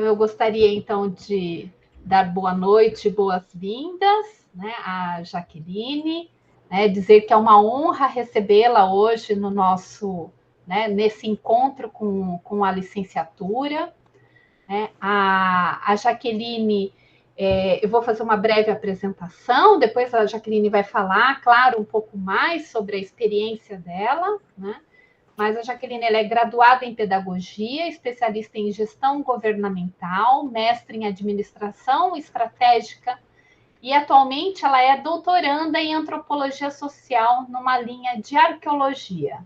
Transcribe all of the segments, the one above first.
Então, eu gostaria, então, de dar boa noite, boas-vindas, né, à Jaqueline, né, dizer que é uma honra recebê-la hoje no nosso, né, nesse encontro com a licenciatura. Né? A Jaqueline, eu vou fazer uma breve apresentação, depois a Jaqueline vai falar, claro, um pouco mais sobre a experiência dela, né? Mas a Jaqueline ela é graduada em pedagogia, especialista em gestão governamental, mestre em administração estratégica e atualmente ela é doutoranda em antropologia social numa linha de arqueologia.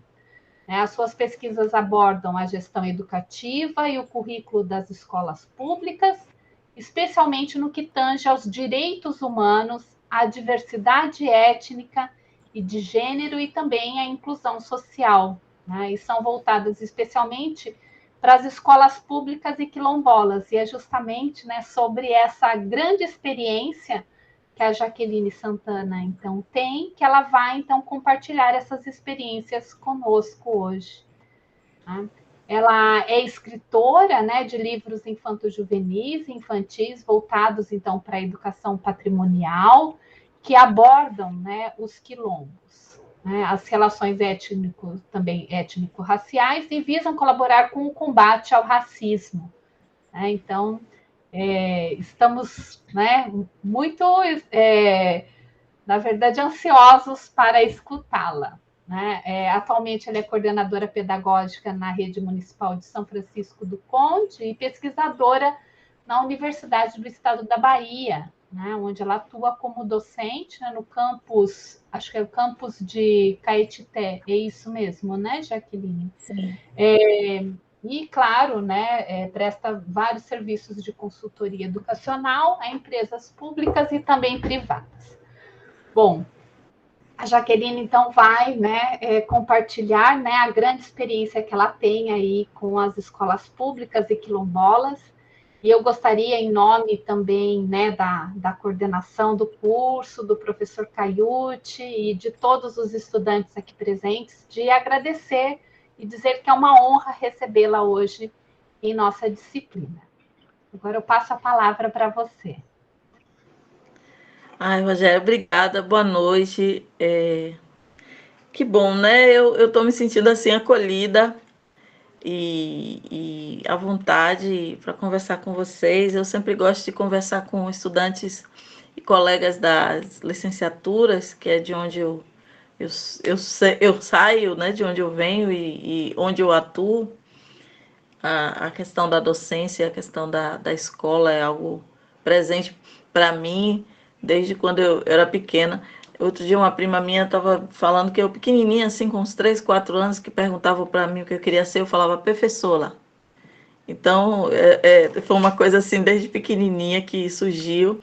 As suas pesquisas abordam a gestão educativa e o currículo das escolas públicas, especialmente no que tange aos direitos humanos, à diversidade étnica e de gênero e também à inclusão social, né? E são voltadas especialmente para as escolas públicas e quilombolas, e é justamente, né, sobre essa grande experiência que a Jaqueline Santana, então, tem, que ela vai, então, compartilhar essas experiências conosco hoje. Tá? Ela é escritora, né, de livros infanto-juvenis e infantis, voltados, então, para a educação patrimonial, que abordam, né, os quilombos, né, as relações também étnico-raciais, e visam colaborar com o combate ao racismo. Né? Então, estamos, né, muito, na verdade, ansiosos para escutá-la. Né? Atualmente, ela é coordenadora pedagógica na Rede Municipal de São Francisco do Conde e pesquisadora na Universidade do Estado da Bahia, né? Onde ela atua como docente, né, no campus, acho que é o campus de Caetité, é isso mesmo, né, Jaqueline? Sim. E, claro, né, presta vários serviços de consultoria educacional a empresas públicas e também privadas. Bom, a Jaqueline, então, vai, né, compartilhar, né, a grande experiência que ela tem aí com as escolas públicas e quilombolas. E eu gostaria, em nome também, né, da coordenação do curso, do professor Caiute e de todos os estudantes aqui presentes, de agradecer e dizer que é uma honra recebê-la hoje em nossa disciplina. Agora eu passo a palavra para você. Ai, Rogério, obrigada, boa noite. Que bom, né? Eu estou me sentindo assim acolhida e à vontade para conversar com vocês. Eu sempre gosto de conversar com estudantes e colegas das licenciaturas, que é de onde eu saio, né? De onde eu venho e onde eu atuo. A questão da docência, a questão da escola é algo presente para mim desde quando eu era pequena. Outro dia uma prima minha estava falando que eu pequenininha, assim, com uns 3, 4 anos, que perguntava para mim o que eu queria ser, eu falava professora. Então, foi uma coisa assim, desde pequenininha que surgiu,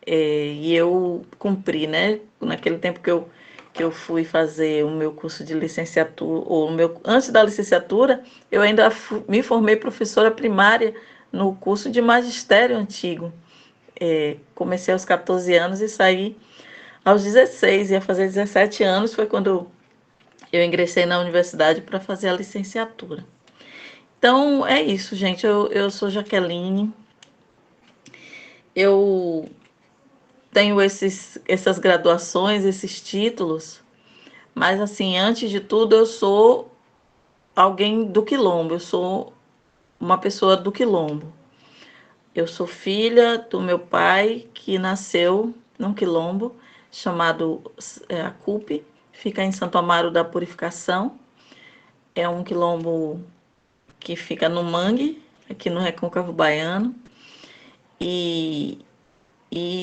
e eu cumpri, né? Naquele tempo que eu fui fazer o meu curso de licenciatura, antes da licenciatura, eu ainda me formei professora primária no curso de magistério antigo. Comecei aos 14 anos e saí aos 16, ia fazer 17 anos, foi quando eu ingressei na universidade para fazer a licenciatura. Então, é isso, gente. Eu sou Jaqueline. Eu tenho essas graduações, esses títulos, mas, assim, antes de tudo, eu sou alguém do Quilombo. Eu sou uma pessoa do Quilombo. Eu sou filha do meu pai, que nasceu num quilombo chamado Acupe, fica em Santo Amaro da Purificação. É um quilombo que fica no Mangue, aqui no Recôncavo Baiano, e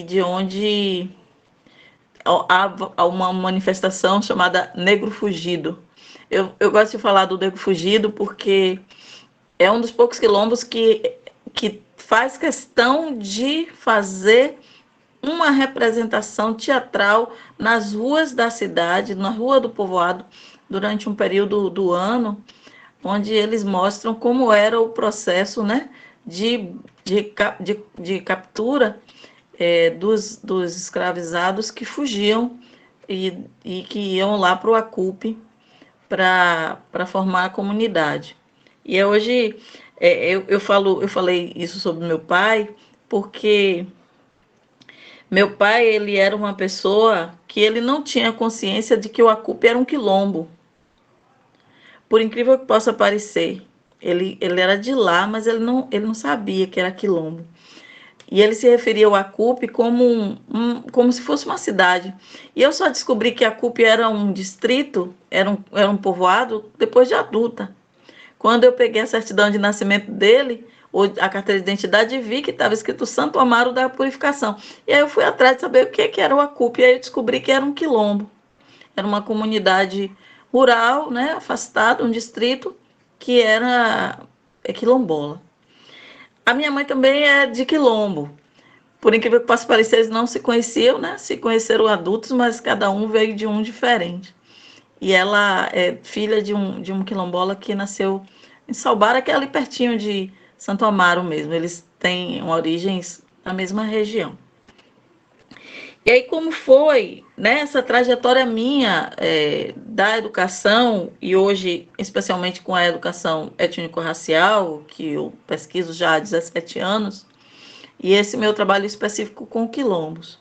de onde há uma manifestação chamada Negro Fugido. Eu gosto de falar do Negro Fugido porque é um dos poucos quilombos que faz questão de fazer uma representação teatral nas ruas da cidade, na rua do povoado, durante um período do ano, onde eles mostram como era o processo, né, de captura dos escravizados que fugiam e que iam lá para o Acupe para formar a comunidade. E hoje Eu falei isso sobre meu pai, porque meu pai, ele era uma pessoa que ele não tinha consciência de que o Acupe era um quilombo. Por incrível que possa parecer, ele era de lá, mas ele não sabia que era quilombo. E ele se referia ao Acupe como se fosse uma cidade. E eu só descobri que Acupe era um distrito, era um povoado, depois de adulta. Quando eu peguei a certidão de nascimento dele, a carteira de identidade, vi que estava escrito Santo Amaro da Purificação. E aí eu fui atrás de saber o que era o Acupe, e aí eu descobri que era um quilombo. Era uma comunidade rural, né, afastada, um distrito que era quilombola. A minha mãe também é de quilombo. Por incrível que possa parecer, eles não se conheciam, né? Se conheceram adultos, mas cada um veio de um diferente. E ela é filha de um quilombola que nasceu em Salbara, que é ali pertinho de Santo Amaro mesmo. Eles têm origens na mesma região. E aí, como foi, né, essa trajetória minha da educação, e hoje, especialmente com a educação étnico-racial, que eu pesquiso já há 17 anos, e esse meu trabalho específico com quilombos.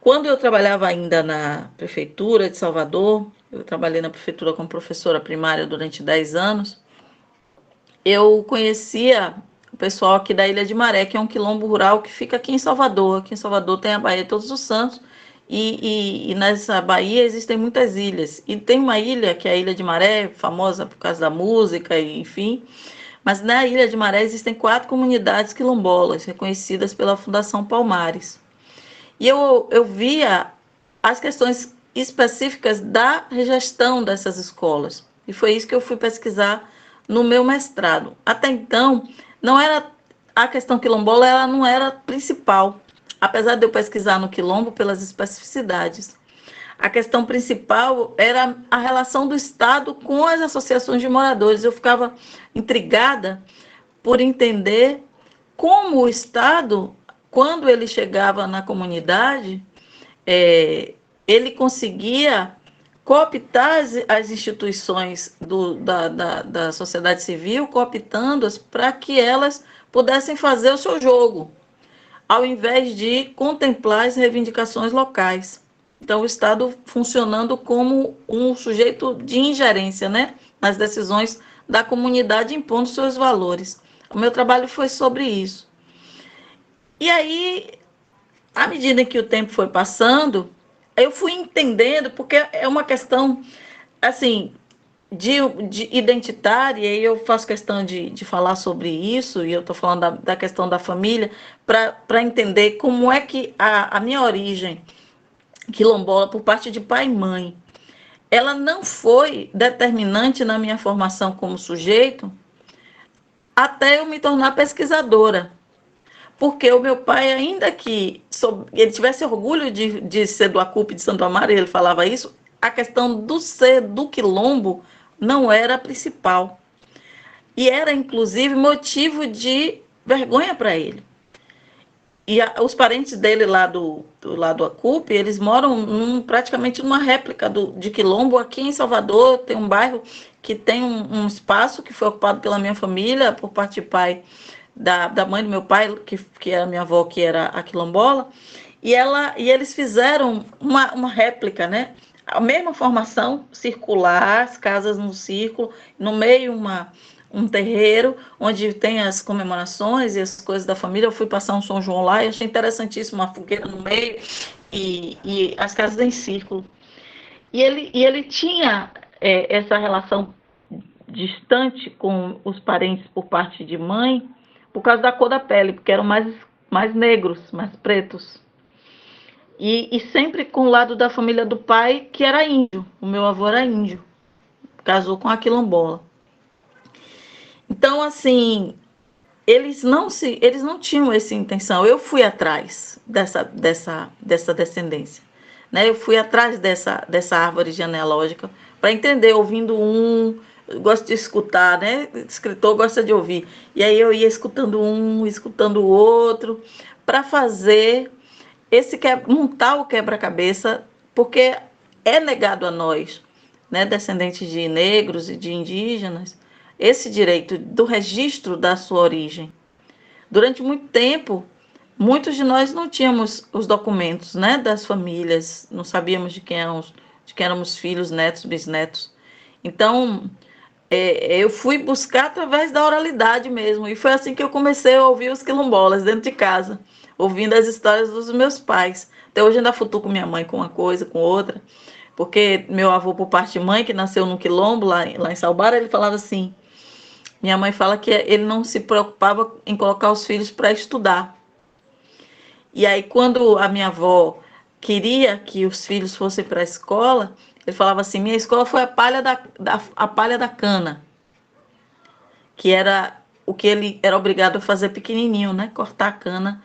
Quando eu trabalhava ainda na prefeitura de Salvador, eu trabalhei na prefeitura como professora primária durante 10 anos, eu conhecia o pessoal aqui da Ilha de Maré, que é um quilombo rural que fica aqui em Salvador. Aqui em Salvador tem a Baía de Todos os Santos, e nessa baía existem muitas ilhas. E tem uma ilha, que é a Ilha de Maré, famosa por causa da música, enfim. Mas na Ilha de Maré existem 4 comunidades quilombolas, reconhecidas pela Fundação Palmares. E eu via as questões específicas da gestão dessas escolas. E foi isso que eu fui pesquisar no meu mestrado. Até então, não era a questão quilombola, ela não era principal, apesar de eu pesquisar no quilombo pelas especificidades. A questão principal era a relação do Estado com as associações de moradores. Eu ficava intrigada por entender como o Estado, quando ele chegava na comunidade, ele conseguia cooptar as instituições da sociedade civil, cooptando-as para que elas pudessem fazer o seu jogo, ao invés de contemplar as reivindicações locais. Então, o Estado funcionando como um sujeito de ingerência, né, nas decisões da comunidade, impondo seus valores. O meu trabalho foi sobre isso. E aí, à medida que o tempo foi passando, eu fui entendendo, porque é uma questão, assim, de identitária, e eu faço questão de falar sobre isso, e eu estou falando da questão da família, para entender como é que a minha origem quilombola, por parte de pai e mãe, ela não foi determinante na minha formação como sujeito até eu me tornar pesquisadora. Porque o meu pai, ainda que ele tivesse orgulho de ser do Acupe de Santo Amaro, ele falava isso, a questão do ser do quilombo não era a principal. E era, inclusive, motivo de vergonha para ele. E os parentes dele lá do lado do Acupe, eles moram praticamente numa réplica de quilombo aqui em Salvador. Tem um bairro que tem um espaço que foi ocupado pela minha família, por parte de pai da mãe do meu pai, que era a minha avó, que era a quilombola, e eles fizeram uma réplica, né? A mesma formação circular, as casas no círculo, no meio um terreiro, onde tem as comemorações e as coisas da família. Eu fui passar um São João lá e achei interessantíssimo, uma fogueira no meio e as casas em círculo. E ele tinha essa relação distante com os parentes por parte de mãe, por causa da cor da pele, porque eram mais negros, mais pretos. E sempre com o lado da família do pai, que era índio. O meu avô era índio, casou com a quilombola. Então, assim, eles não tinham essa intenção. Eu fui atrás dessa descendência, né? Eu fui atrás dessa árvore genealógica para entender, ouvindo eu gosto de escutar, né? O escritor gosta de ouvir. E aí eu ia escutando escutando o outro, para fazer montar o quebra-cabeça, porque é negado a nós, né, descendentes de negros e de indígenas, esse direito do registro da sua origem. Durante muito tempo, muitos de nós não tínhamos os documentos, né, das famílias, não sabíamos de quem éramos filhos, netos, bisnetos. Então, eu fui buscar através da oralidade mesmo, e foi assim que eu comecei a ouvir os quilombolas dentro de casa, ouvindo as histórias dos meus pais. Até hoje ainda futuco minha mãe com uma coisa, com outra, porque meu avô, por parte de mãe, que nasceu num quilombo, lá em Salbara, ele falava assim, minha mãe fala que ele não se preocupava em colocar os filhos para estudar. E aí, quando a minha avó queria que os filhos fossem para a escola, ele falava assim, minha escola foi a palha da cana, que era o que ele era obrigado a fazer pequenininho, né? Cortar a cana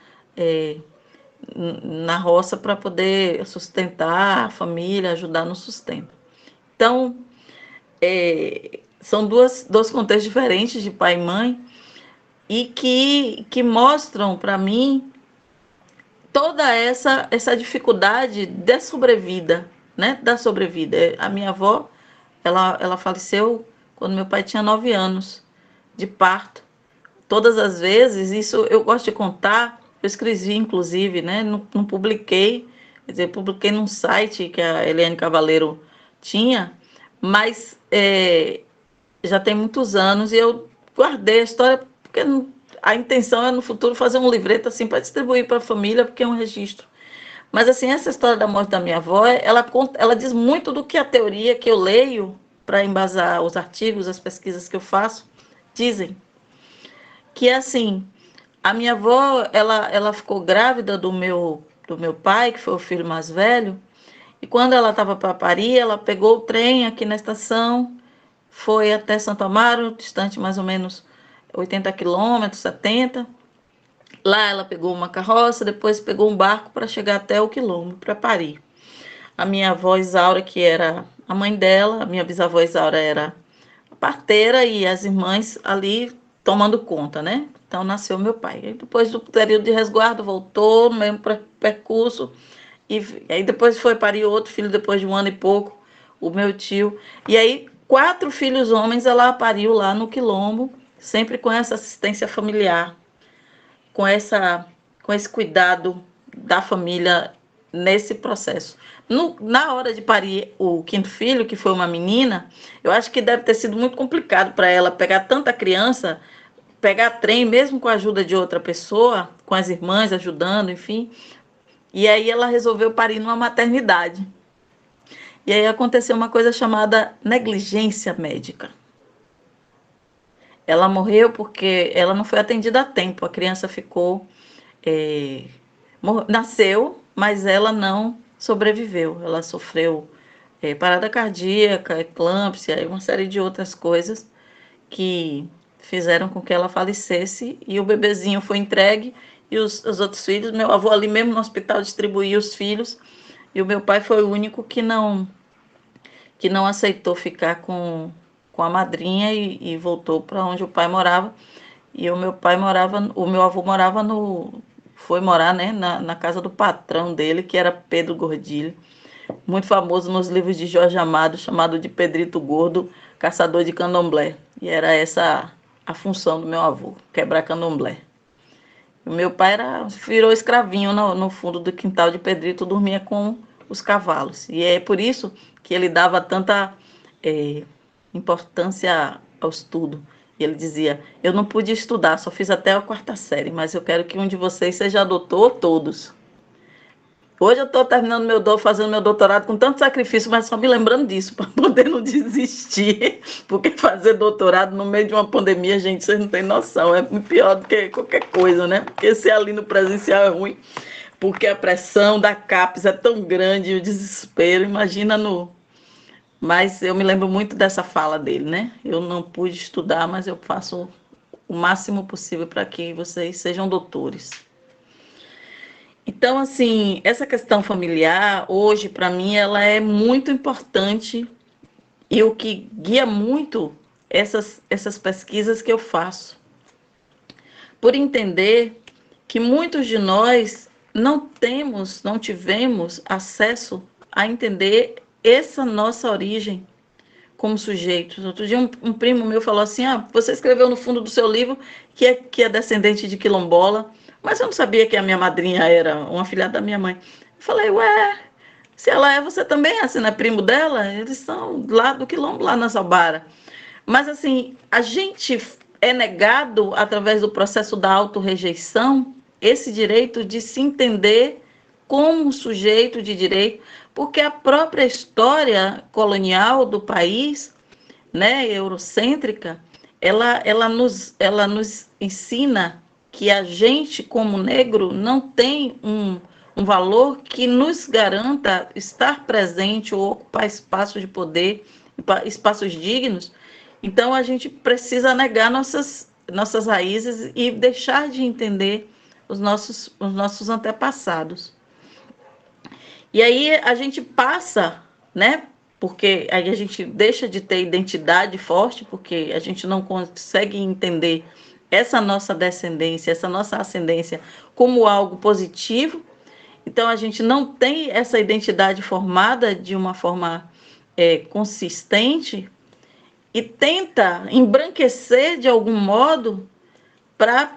na roça para poder sustentar a família, ajudar no sustento. Então, são dois contextos diferentes de pai e mãe, e que mostram para mim toda essa dificuldade de sobrevida, né? Da sobrevida. A minha avó, ela faleceu quando meu pai tinha 9 anos, de parto. Todas as vezes, isso eu gosto de contar, eu escrevi inclusive, né? Não publiquei, quer dizer, publiquei num site que a Eliane Cavaleiro tinha, mas já tem muitos anos e eu guardei a história porque a intenção é no futuro fazer um livreto assim para distribuir para a família, porque é um registro. Mas assim, essa história da morte da minha avó, ela diz muito do que a teoria que eu leio para embasar os artigos, as pesquisas que eu faço, dizem. Que é assim, a minha avó, ela ficou grávida do meu pai, que foi o filho mais velho, e quando ela estava para parir, ela pegou o trem aqui na estação, foi até Santo Amaro, distante mais ou menos 80 quilômetros, 70. Lá ela pegou uma carroça, depois pegou um barco para chegar até o quilombo, para parir. A minha avó Isaura, que era a mãe dela, a minha bisavó Isaura era a parteira e as irmãs ali tomando conta, né? Então nasceu meu pai. E depois do período de resguardo, voltou no mesmo percurso. E aí depois foi parir outro filho depois de 1 ano e pouco, o meu tio. E aí 4 filhos homens ela pariu lá no quilombo, sempre com essa assistência familiar, com esse cuidado da família nesse processo. Na hora de parir o 5º filho, que foi uma menina, eu acho que deve ter sido muito complicado para ela pegar tanta criança, pegar trem, mesmo com a ajuda de outra pessoa, com as irmãs ajudando, enfim. E aí ela resolveu parir numa maternidade. E aí aconteceu uma coisa chamada negligência médica. Ela morreu porque ela não foi atendida a tempo. A criança ficou... nasceu, mas ela não sobreviveu. Ela sofreu parada cardíaca, eclâmpsia e uma série de outras coisas que fizeram com que ela falecesse. E o bebezinho foi entregue e os outros filhos, meu avô ali mesmo no hospital distribuía os filhos, e o meu pai foi o único que não aceitou ficar com a madrinha e voltou para onde o pai morava. E o meu avô foi morar, né, na casa do patrão dele, que era Pedro Gordilho, muito famoso nos livros de Jorge Amado, chamado de Pedrito Gordo, caçador de candomblé. E era essa a função do meu avô, quebrar candomblé. O meu pai virou escravinho no fundo do quintal de Pedrito, dormia com os cavalos. E é por isso que ele dava tanta importância ao estudo. E ele dizia, eu não pude estudar, só fiz até a 4ª série, mas eu quero que um de vocês seja doutor, todos. Hoje eu estou fazendo meu doutorado com tanto sacrifício, mas só me lembrando disso, para poder não desistir. Porque fazer doutorado no meio de uma pandemia, gente, vocês não têm noção, é muito pior do que qualquer coisa, né? Porque ser ali no presencial é ruim, porque a pressão da CAPES é tão grande e o desespero, imagina no... Mas eu me lembro muito dessa fala dele, né? Eu não pude estudar, mas eu faço o máximo possível para que vocês sejam doutores. Então, assim, essa questão familiar, hoje, para mim, ela é muito importante e o que guia muito essas pesquisas que eu faço. Por entender que muitos de nós não tivemos acesso a entender essa nossa origem como sujeitos. Outro dia um primo meu falou assim, você escreveu no fundo do seu livro que é descendente de quilombola, mas eu não sabia que a minha madrinha era uma filha da minha mãe. Eu falei, ué, se ela é, você também é, assim, não é primo dela? Eles são lá do quilombo, lá na Salbara. Mas, assim, a gente é negado, através do processo da autorrejeição, esse direito de se entender como um sujeito de direito, porque a própria história colonial do país, né, eurocêntrica, ela nos ensina que a gente, como negro, não tem um valor que nos garanta estar presente ou ocupar espaços de poder, espaços dignos. Então, a gente precisa negar nossas raízes e deixar de entender os nossos antepassados. E aí a gente passa, né? Porque aí a gente deixa de ter identidade forte, porque a gente não consegue entender essa nossa descendência, essa nossa ascendência como algo positivo. Então a gente não tem essa identidade formada de uma forma consistente e tenta embranquecer de algum modo para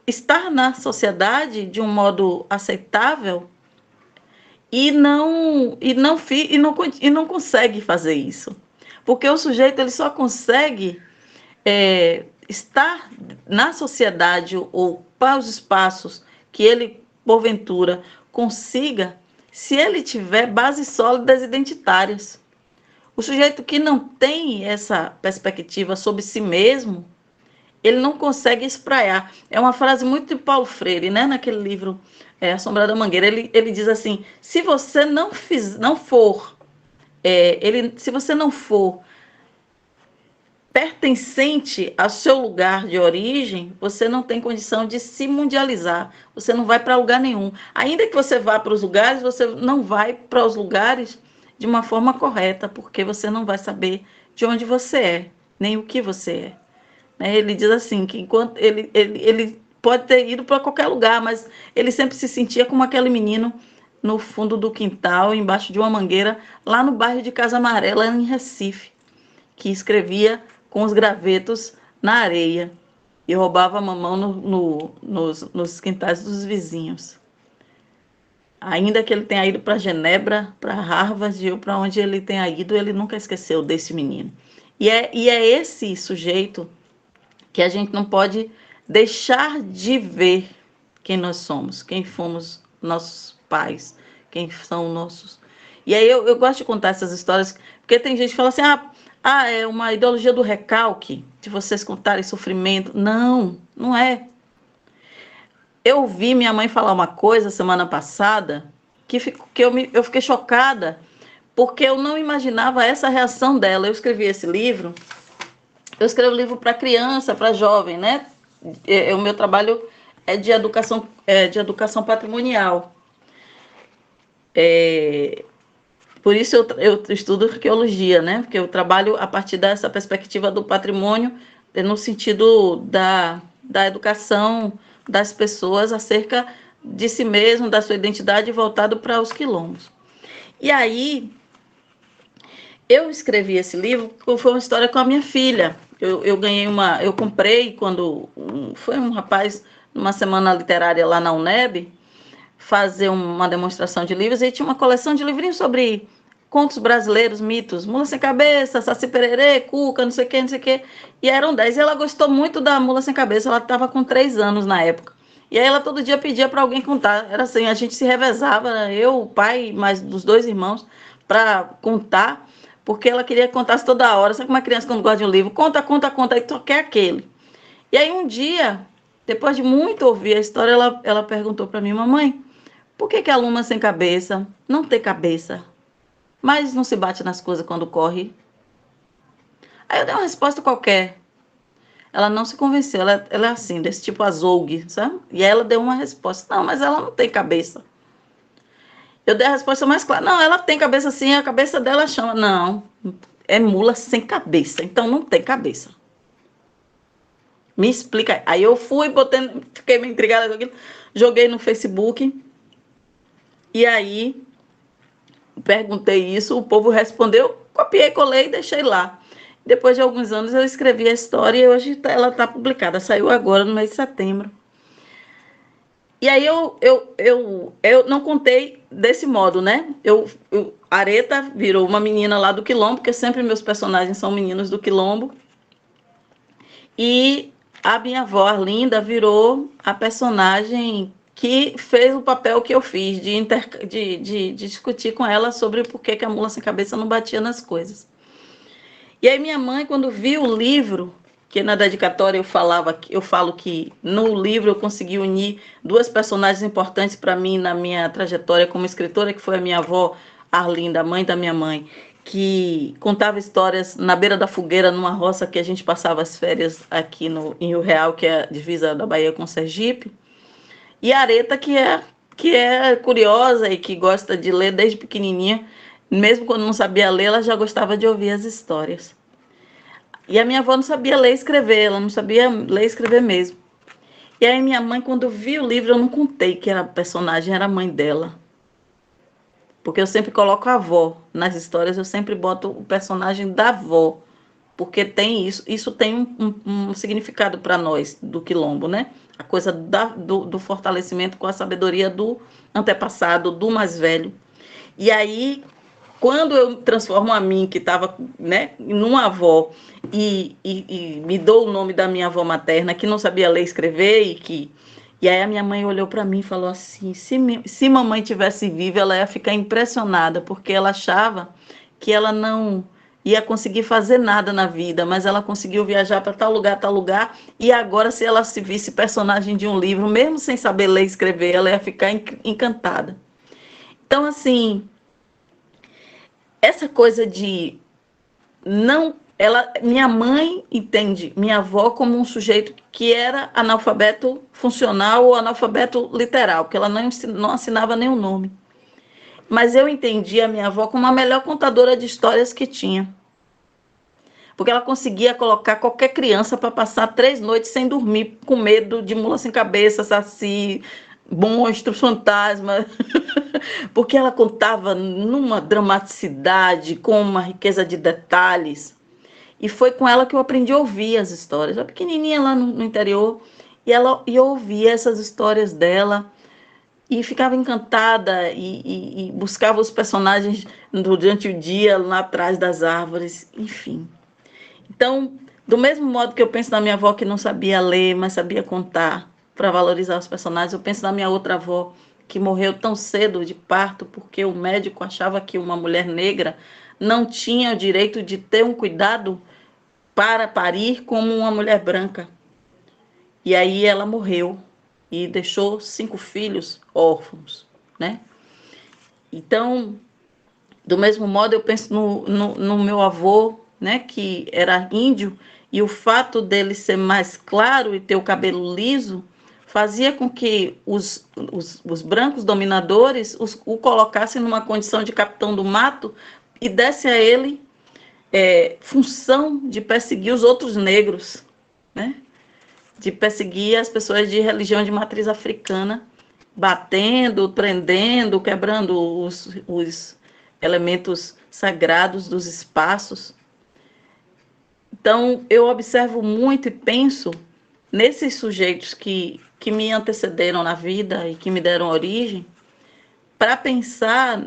estar na sociedade de um modo aceitável e não consegue fazer isso. Porque o sujeito ele só consegue estar na sociedade ou para os espaços que ele, porventura, consiga, se ele tiver bases sólidas identitárias. O sujeito que não tem essa perspectiva sobre si mesmo, ele não consegue espraiar. É uma frase muito de Paulo Freire, né? Naquele livro A Sombra da Mangueira. Ele diz assim, se você se você não for pertencente ao seu lugar de origem, você não tem condição de se mundializar, você não vai para lugar nenhum. Ainda que você vá para os lugares, você não vai para os lugares de uma forma correta, porque você não vai saber de onde você é, nem o que você é. Ele diz assim, que enquanto ele pode ter ido para qualquer lugar, mas ele sempre se sentia como aquele menino no fundo do quintal, embaixo de uma mangueira, lá no bairro de Casa Amarela, em Recife, que escrevia com os gravetos na areia e roubava mamão nos quintais dos vizinhos. Ainda que ele tenha ido para Genebra, para Harvard ou para onde ele tenha ido, ele nunca esqueceu desse menino. E é esse sujeito que a gente não pode deixar de ver quem nós somos, quem fomos nossos pais, quem são nossos. E aí eu gosto de contar essas histórias, porque tem gente que fala assim, é uma ideologia do recalque, de vocês contarem sofrimento. Não, não é. Eu ouvi minha mãe falar uma coisa semana passada, que eu fiquei chocada, porque eu não imaginava essa reação dela. Eu escrevi esse livro, eu escrevo livro para criança, para jovem, né? O meu trabalho é de educação patrimonial. Por isso eu estudo arqueologia, né? Porque eu trabalho a partir dessa perspectiva do patrimônio, no sentido da educação das pessoas acerca de si mesmo, da sua identidade, voltado para os quilombos. E aí, eu escrevi esse livro, foi uma história com a minha filha. Eu comprei quando foi um rapaz, numa semana literária lá na UNEB, fazer uma demonstração de livros, e tinha uma coleção de livrinhos sobre contos brasileiros, mitos, Mula Sem Cabeça, Saci Pererê, Cuca, não sei o que, e eram 10. E ela gostou muito da Mula Sem Cabeça, ela estava com 3 anos na época. E aí ela todo dia pedia para alguém contar, era assim, a gente se revezava, eu, o pai, mais dos 2 irmãos, para contar, porque ela queria que contasse toda hora. Sabe como uma criança quando gosta de um livro? Conta, aí só quer aquele. E aí um dia, depois de muito ouvir a história, ela perguntou para mim, mamãe, por que a Luma Sem Cabeça não tem cabeça, mas não se bate nas coisas quando corre? Aí eu dei uma resposta qualquer. Ela não se convenceu, ela é assim, desse tipo azougue, sabe? E aí ela deu uma resposta, não, mas ela não tem cabeça. Eu dei a resposta mais clara, não, ela tem cabeça sim, a cabeça dela chama. Não, é mula sem cabeça, então não tem cabeça. Me explica. Aí eu fui, fiquei meio intrigada com aquilo, joguei no Facebook, e aí perguntei isso, o povo respondeu copiei, colei e deixei lá. Depois de alguns anos eu escrevi a história e hoje ela está publicada, saiu agora no mês de setembro. E aí eu não contei desse modo, né? Areta virou uma menina lá do Quilombo, porque sempre meus personagens são meninos do Quilombo. E a minha avó, Arlinda, virou a personagem que fez o papel que eu fiz, de discutir com ela sobre por que a mula sem cabeça não batia nas coisas. E aí minha mãe, quando viu o livro, que na dedicatória eu falo que no livro eu consegui unir duas personagens importantes para mim na minha trajetória como escritora, que foi a minha avó Arlinda, a mãe da minha mãe, que contava histórias na beira da fogueira, numa roça que a gente passava as férias aqui em Rio Real, que é a divisa da Bahia com Sergipe, e a Areta, que é curiosa e que gosta de ler desde pequenininha, mesmo quando não sabia ler, ela já gostava de ouvir as histórias. E a minha avó não sabia ler e escrever, ela não sabia ler e escrever mesmo. E aí minha mãe, quando viu o livro, eu não contei que a personagem era a mãe dela. Porque eu sempre coloco a avó nas histórias, eu sempre boto o personagem da avó. Porque tem isso tem um significado para nós, do Quilombo, né? A coisa do fortalecimento com a sabedoria do antepassado, do mais velho. E aí, quando eu transformo a mim, que estava, né, numa avó, e me dou o nome da minha avó materna, que não sabia ler e escrever, e aí a minha mãe olhou para mim e falou assim, se mamãe tivesse viva, ela ia ficar impressionada, porque ela achava que ela não ia conseguir fazer nada na vida, mas ela conseguiu viajar para tal lugar, e agora, se ela se visse personagem de um livro, mesmo sem saber ler e escrever, ela ia ficar encantada. Então, assim, essa coisa de não... minha mãe entende minha avó como um sujeito que era analfabeto funcional ou analfabeto literal, porque ela não assinava nenhum nome. Mas eu entendi a minha avó como a melhor contadora de histórias que tinha. Porque ela conseguia colocar qualquer criança para passar 3 noites sem dormir, com medo de mula sem cabeça, saci, monstros, fantasmas. Porque ela contava numa dramaticidade, com uma riqueza de detalhes. E foi com ela que eu aprendi a ouvir as histórias. Eu pequenininha lá no interior, e eu ouvia essas histórias dela, e ficava encantada, e buscava os personagens durante o dia, lá atrás das árvores, enfim. Então, do mesmo modo que eu penso na minha avó que não sabia ler, mas sabia contar para valorizar os personagens, eu penso na minha outra avó, que morreu tão cedo de parto, porque o médico achava que uma mulher negra não tinha o direito de ter um cuidado para parir como uma mulher branca. E aí ela morreu e deixou 5 filhos órfãos, né? Então, do mesmo modo, eu penso no meu avô, né, que era índio, e o fato dele ser mais claro e ter o cabelo liso fazia com que os brancos dominadores o colocassem numa condição de capitão do mato e desse a ele função de perseguir os outros negros, né? De perseguir as pessoas de religião de matriz africana, batendo, prendendo, quebrando os elementos sagrados dos espaços. Então, eu observo muito e penso nesses sujeitos que me antecederam na vida e que me deram origem, para pensar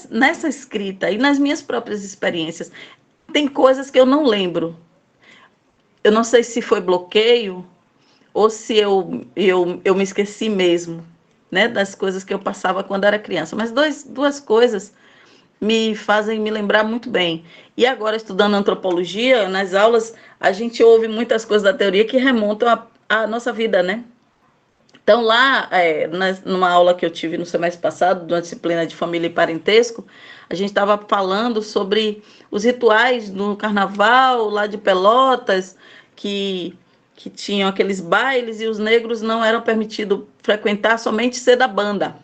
nessa escrita e nas minhas próprias experiências. Tem coisas que eu não lembro. Eu não sei se foi bloqueio ou se eu me esqueci mesmo, né, das coisas que eu passava quando era criança. Mas duas coisas me fazem me lembrar muito bem. E agora, estudando antropologia, nas aulas, a gente ouve muitas coisas da teoria que remontam à nossa vida, né? Então, lá, numa aula que eu tive no semestre passado, numa disciplina de família e parentesco, a gente estava falando sobre os rituais no carnaval, lá de Pelotas, que tinham aqueles bailes e os negros não eram permitidos frequentar, somente ser da banda.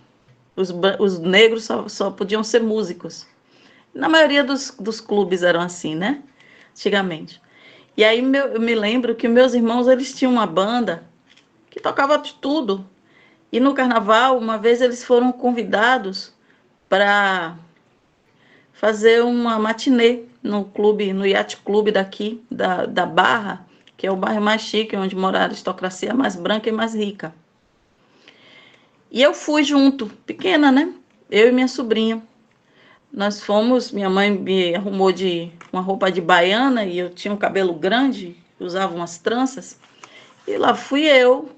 Os negros só podiam ser músicos. Na maioria dos clubes eram assim, né? Antigamente. E aí eu me lembro que meus irmãos, eles tinham uma banda que tocava de tudo. E no carnaval, uma vez eles foram convidados para fazer uma matinê no clube, no Yacht Clube daqui, da Barra, que é o bairro mais chique, onde mora a aristocracia mais branca e mais rica. E eu fui junto, pequena, né? Eu e minha sobrinha. Nós fomos, minha mãe me arrumou de uma roupa de baiana e eu tinha um cabelo grande, usava umas tranças. E lá fui eu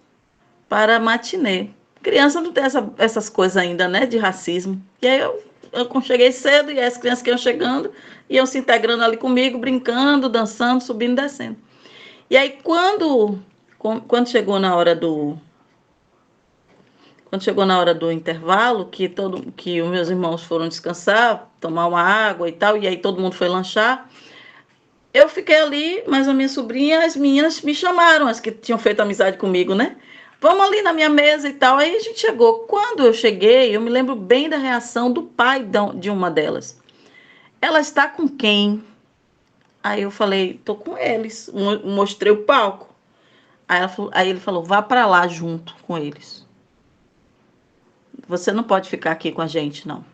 para a matinê. Criança não tem essas coisas ainda, né, de racismo. E aí eu cheguei cedo e as crianças que iam chegando iam se integrando ali comigo, brincando, dançando, subindo e descendo. E aí quando chegou na hora do intervalo, que os meus irmãos foram descansar, tomar uma água e tal, e aí todo mundo foi lanchar, eu fiquei ali, mas a minha sobrinha, as meninas me chamaram, as que tinham feito amizade comigo, né? Vamos ali na minha mesa e tal. Aí a gente chegou. Quando eu cheguei, eu me lembro bem da reação do pai de uma delas. Ela está com quem? Aí eu falei, tô com eles. Mostrei o palco. Aí ele falou, vá para lá junto com eles. Você não pode ficar aqui com a gente, não.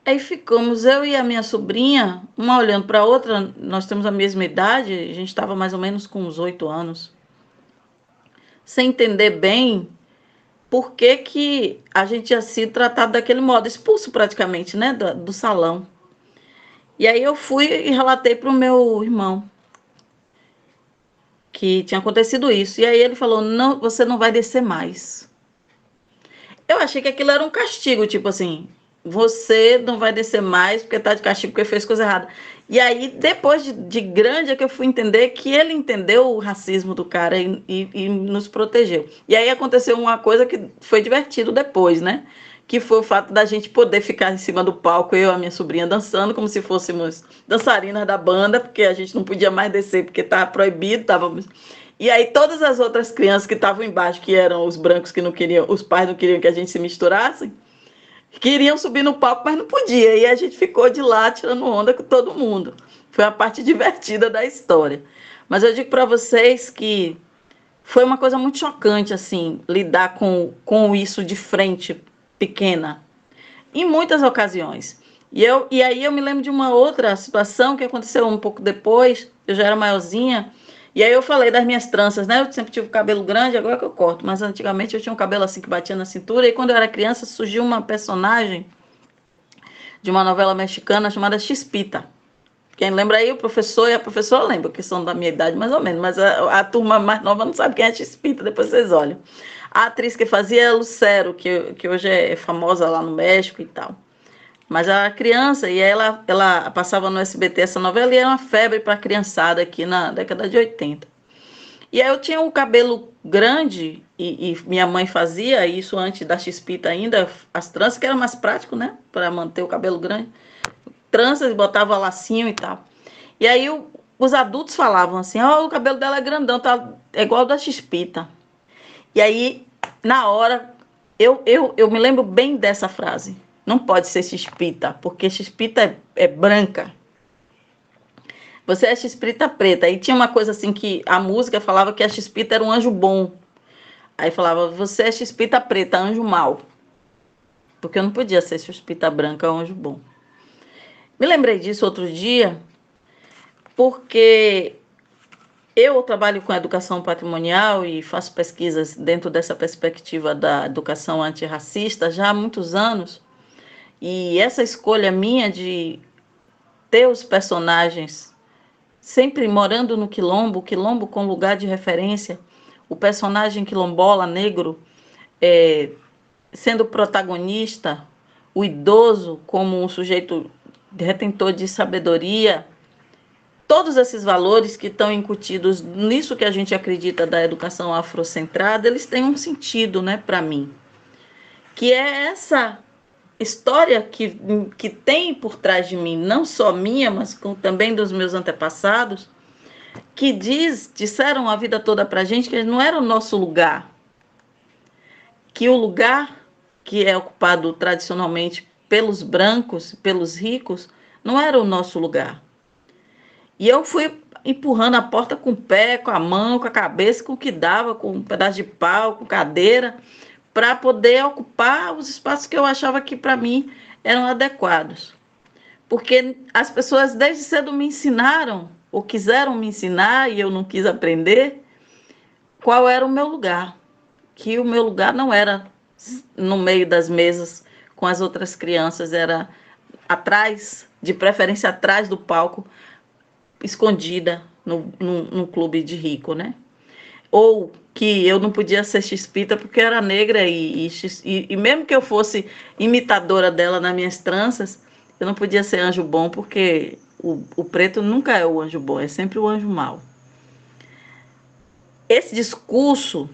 Aí ficamos eu e a minha sobrinha, uma olhando para a outra. Nós temos a mesma idade, a gente estava mais ou menos com uns 8 anos. Sem entender bem por que a gente tinha sido tratado daquele modo, expulso praticamente, né, do salão. E aí eu fui e relatei para o meu irmão que tinha acontecido isso. E aí ele falou, não, você não vai descer mais. Eu achei que aquilo era um castigo, tipo assim, você não vai descer mais porque tá de castigo porque fez coisa errada. E aí, depois de grande, é que eu fui entender que ele entendeu o racismo do cara e nos protegeu. E aí aconteceu uma coisa que foi divertido depois, né? Que foi o fato da gente poder ficar em cima do palco, eu e a minha sobrinha dançando, como se fôssemos dançarinas da banda, porque a gente não podia mais descer, porque estava proibido, estávamos... E aí todas as outras crianças que estavam embaixo, que eram os brancos que não queriam, os pais não queriam que a gente se misturasse, queriam subir no palco, mas não podia. E a gente ficou de lá tirando onda com todo mundo. Foi a parte divertida da história. Mas eu digo para vocês que foi uma coisa muito chocante, assim, lidar com isso de frente, pequena, em muitas ocasiões. E aí eu me lembro de uma outra situação que aconteceu um pouco depois, eu já era maiorzinha, e aí eu falei das minhas tranças, né? Eu sempre tive cabelo grande, agora que eu corto, mas antigamente eu tinha um cabelo assim que batia na cintura, e quando eu era criança surgiu uma personagem de uma novela mexicana chamada Chispita. Quem lembra aí, o professor e a professora lembram, que são da minha idade mais ou menos, mas a turma mais nova não sabe quem é Chispita, depois vocês olham. A atriz que fazia é Lucero, que hoje é famosa lá no México e tal. Mas a criança, e ela passava no SBT essa novela e era uma febre para a criançada aqui na década de 80. E aí eu tinha um cabelo grande e minha mãe fazia isso antes da Chispita ainda, as tranças, que era mais prático, né? Para manter o cabelo grande. Tranças, botava lacinho e tal. E aí os adultos falavam assim, o cabelo dela é grandão, tá, é igual ao da Chispita. E aí, na hora, eu me lembro bem dessa frase. Não pode ser Chispita, porque Chispita é branca. Você é Chispita preta. Aí tinha uma coisa assim que a música falava que a Chispita era um anjo bom. Aí falava, você é Chispita preta, anjo mau. Porque eu não podia ser Chispita branca, anjo bom. Me lembrei disso outro dia, porque eu trabalho com educação patrimonial e faço pesquisas dentro dessa perspectiva da educação antirracista já há muitos anos. E essa escolha minha de ter os personagens sempre morando no quilombo, o quilombo com lugar de referência, o personagem quilombola negro sendo protagonista, o idoso como um sujeito retentor de sabedoria, todos esses valores que estão incutidos nisso que a gente acredita da educação afrocentrada, eles têm um sentido, né, para mim, que é essa história que tem por trás de mim, não só minha, mas também dos meus antepassados, que disseram a vida toda para a gente que não era o nosso lugar, que o lugar que é ocupado tradicionalmente pelos brancos, pelos ricos, não era o nosso lugar. E eu fui empurrando a porta com o pé, com a mão, com a cabeça, com o que dava, com um pedaço de pau, com cadeira, para poder ocupar os espaços que eu achava que para mim eram adequados. porque as pessoas desde cedo me ensinaram, ou quiseram me ensinar, e eu não quis aprender, qual era o meu lugar. Que o meu lugar não era no meio das mesas com as outras crianças, era atrás, de preferência atrás do palco, escondida num clube de rico, né? Ou que eu não podia ser xispita porque eu era negra e mesmo que eu fosse imitadora dela nas minhas tranças, eu não podia ser anjo bom porque o preto nunca é o anjo bom, é sempre o anjo mau. Esse discurso,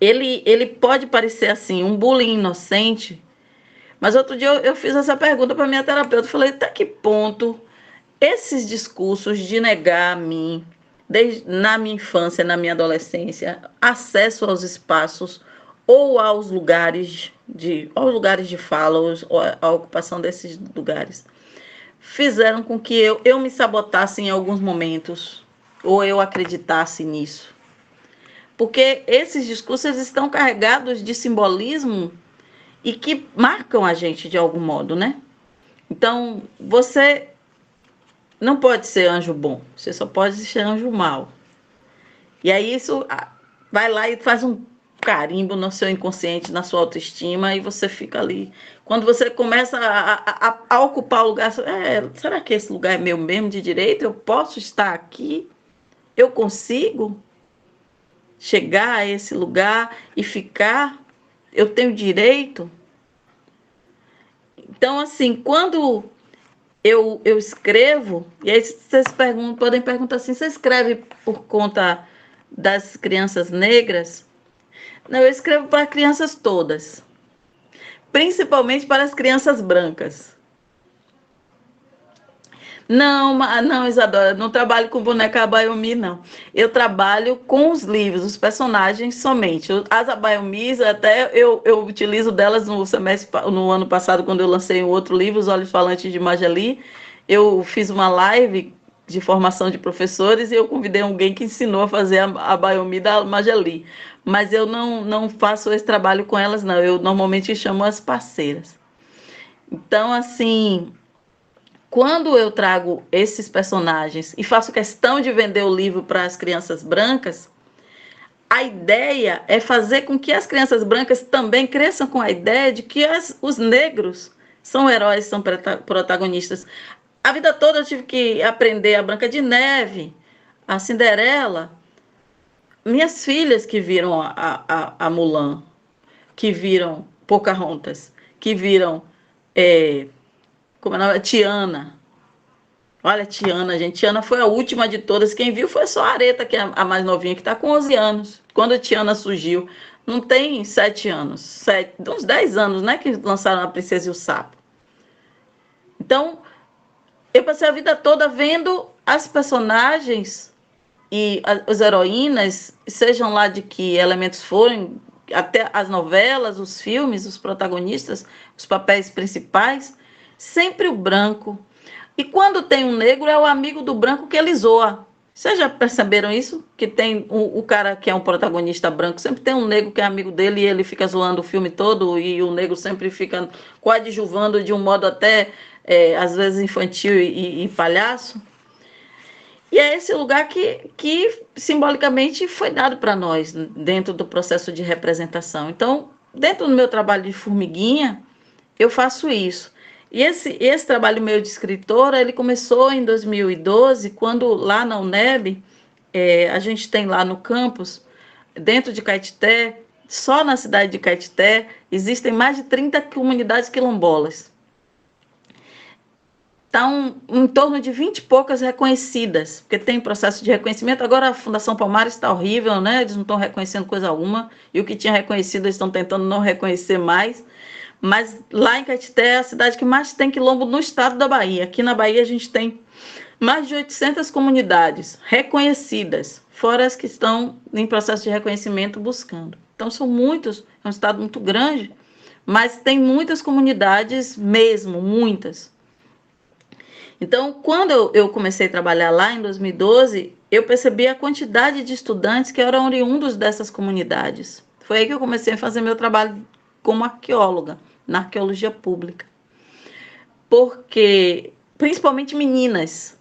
ele pode parecer assim, um bullying inocente, mas outro dia eu fiz essa pergunta para minha terapeuta, falei, até que ponto esses discursos de negar a mim, desde na minha infância, na minha adolescência, acesso aos espaços ou aos lugares de fala, ou a ocupação desses lugares, fizeram com que eu me sabotasse em alguns momentos, ou eu acreditasse nisso. Porque esses discursos estão carregados de simbolismo e que marcam a gente de algum modo, né? Então, você não pode ser anjo bom, você só pode ser anjo mau. E aí isso vai lá e faz um carimbo no seu inconsciente, na sua autoestima, e você fica ali. Quando você começa a ocupar o lugar, será que esse lugar é meu mesmo de direito? Eu posso estar aqui? Eu consigo chegar a esse lugar e ficar? Eu tenho direito? Então, assim, quando eu escrevo, e aí vocês podem perguntar assim, você escreve por conta das crianças negras? Não, eu escrevo para crianças todas, principalmente para as crianças brancas. Não, Isadora, não trabalho com boneca Abayomi, não. Eu trabalho com os livros, os personagens somente. As Abayomis, até eu utilizo delas no ano passado, quando eu lancei um outro livro, Os Olhos Falantes de Majali. Eu fiz uma live de formação de professores e eu convidei alguém que ensinou a fazer a Abayomi da Majali. Mas eu não faço esse trabalho com elas, não. Eu normalmente chamo as parceiras. Então, assim, quando eu trago esses personagens e faço questão de vender o livro para as crianças brancas, a ideia é fazer com que as crianças brancas também cresçam com a ideia de que os negros são heróis, são protagonistas. A vida toda eu tive que aprender a Branca de Neve, a Cinderela. Minhas filhas que viram a Mulan, que viram Pocahontas, que viram como é o nome? Tiana. Olha, Tiana, gente. Tiana foi a última de todas. Quem viu foi só a Areta, que é a mais novinha, que está com 11 anos. Quando a Tiana surgiu, não tem 7 anos, uns 10 anos, né? Que lançaram A Princesa e o Sapo. Então, eu passei a vida toda vendo as personagens e as heroínas, sejam lá de que elementos forem, até as novelas, os filmes, os protagonistas, os papéis principais, sempre o branco. E quando tem um negro, é o amigo do branco que ele zoa. Vocês já perceberam isso? Que tem o cara que é um protagonista branco, sempre tem um negro que é amigo dele e ele fica zoando o filme todo e o negro sempre fica coadjuvando de um modo até, às vezes, infantil e palhaço. E é esse lugar que simbolicamente foi dado para nós dentro do processo de representação. Então, dentro do meu trabalho de formiguinha, eu faço isso. E esse trabalho meu de escritora, ele começou em 2012, quando lá na UNEB, a gente tem lá no campus, dentro de Caetité, só na cidade de Caetité, existem mais de 30 comunidades quilombolas. Estão em torno de 20 e poucas reconhecidas, porque tem processo de reconhecimento. Agora a Fundação Palmares está horrível, né? Eles não estão reconhecendo coisa alguma, e o que tinha reconhecido eles estão tentando não reconhecer mais. Mas lá em Caetité é a cidade que mais tem quilombo no estado da Bahia. Aqui na Bahia a gente tem mais de 800 comunidades reconhecidas, fora as que estão em processo de reconhecimento buscando. Então são muitos, é um estado muito grande, mas tem muitas comunidades mesmo, muitas. Então, quando eu comecei a trabalhar lá em 2012, eu percebi a quantidade de estudantes que eram oriundos dessas comunidades. Foi aí que eu comecei a fazer meu trabalho como arqueóloga, na arqueologia pública. porque, principalmente meninas,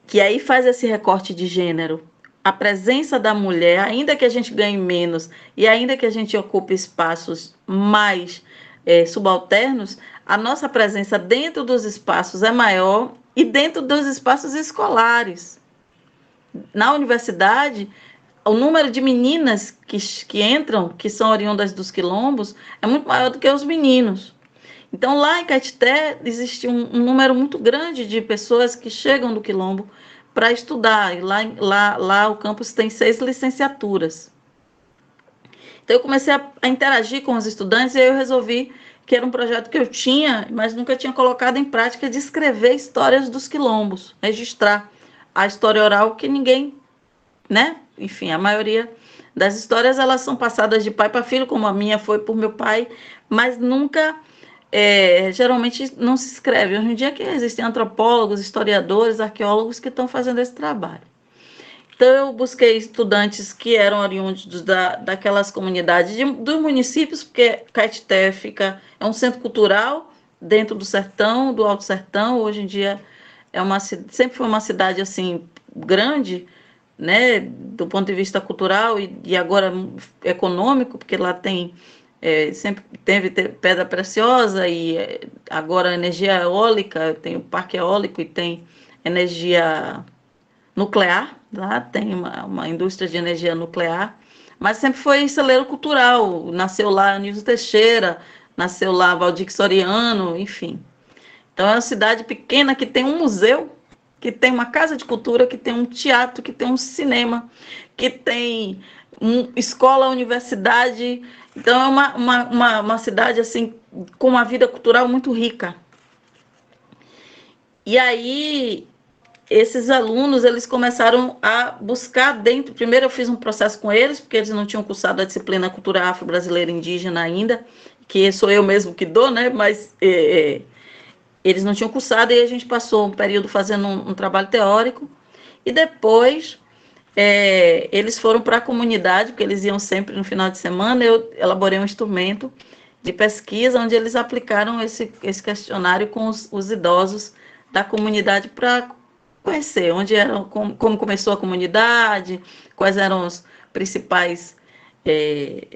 que aí faz esse recorte de gênero. A presença da mulher, ainda que a gente ganhe menos e ainda que a gente ocupe espaços mais subalternos, a nossa presença dentro dos espaços é maior e dentro dos espaços escolares. Na universidade, o número de meninas que entram, que são oriundas dos quilombos, é muito maior do que os meninos. Então, lá em Caetité, existe um número muito grande de pessoas que chegam do quilombo para estudar. E lá o campus tem 6 licenciaturas. Então, eu comecei a interagir com os estudantes e aí eu resolvi que era um projeto que eu tinha, mas nunca tinha colocado em prática, de escrever histórias dos quilombos, registrar a história oral que ninguém, né? Enfim, a maioria das histórias, elas são passadas de pai para filho, como a minha foi por meu pai, mas nunca... geralmente não se escreve. Hoje em dia que existem antropólogos, historiadores, arqueólogos que estão fazendo esse trabalho. Então, eu busquei estudantes que eram oriundos daquelas comunidades dos municípios, porque Caetité é um centro cultural dentro do sertão, do Alto Sertão. Hoje em dia sempre foi uma cidade assim grande, né, do ponto de vista cultural e agora econômico, porque lá sempre teve pedra preciosa e agora energia eólica, tem o parque eólico e tem energia nuclear, lá tem uma indústria de energia nuclear, mas sempre foi celeiro cultural. Nasceu lá Nilson Teixeira, nasceu lá Valdir Soriano, enfim. Então é uma cidade pequena que tem um museu, que tem uma casa de cultura, que tem um teatro, que tem um cinema, que tem escola, universidade. Então é uma cidade assim com uma vida cultural muito rica. E aí esses alunos, eles começaram a buscar dentro. Primeiro eu fiz um processo com eles, porque eles não tinham cursado a disciplina Cultura Afro-Brasileira Indígena ainda, que sou eu mesmo que dou, né? Mas eles não tinham cursado, e a gente passou um período fazendo um trabalho teórico, e depois eles foram para a comunidade, porque eles iam sempre no final de semana. Eu elaborei um instrumento de pesquisa, onde eles aplicaram esse questionário com os idosos da comunidade para conhecer onde eram, como começou a comunidade, quais eram os principais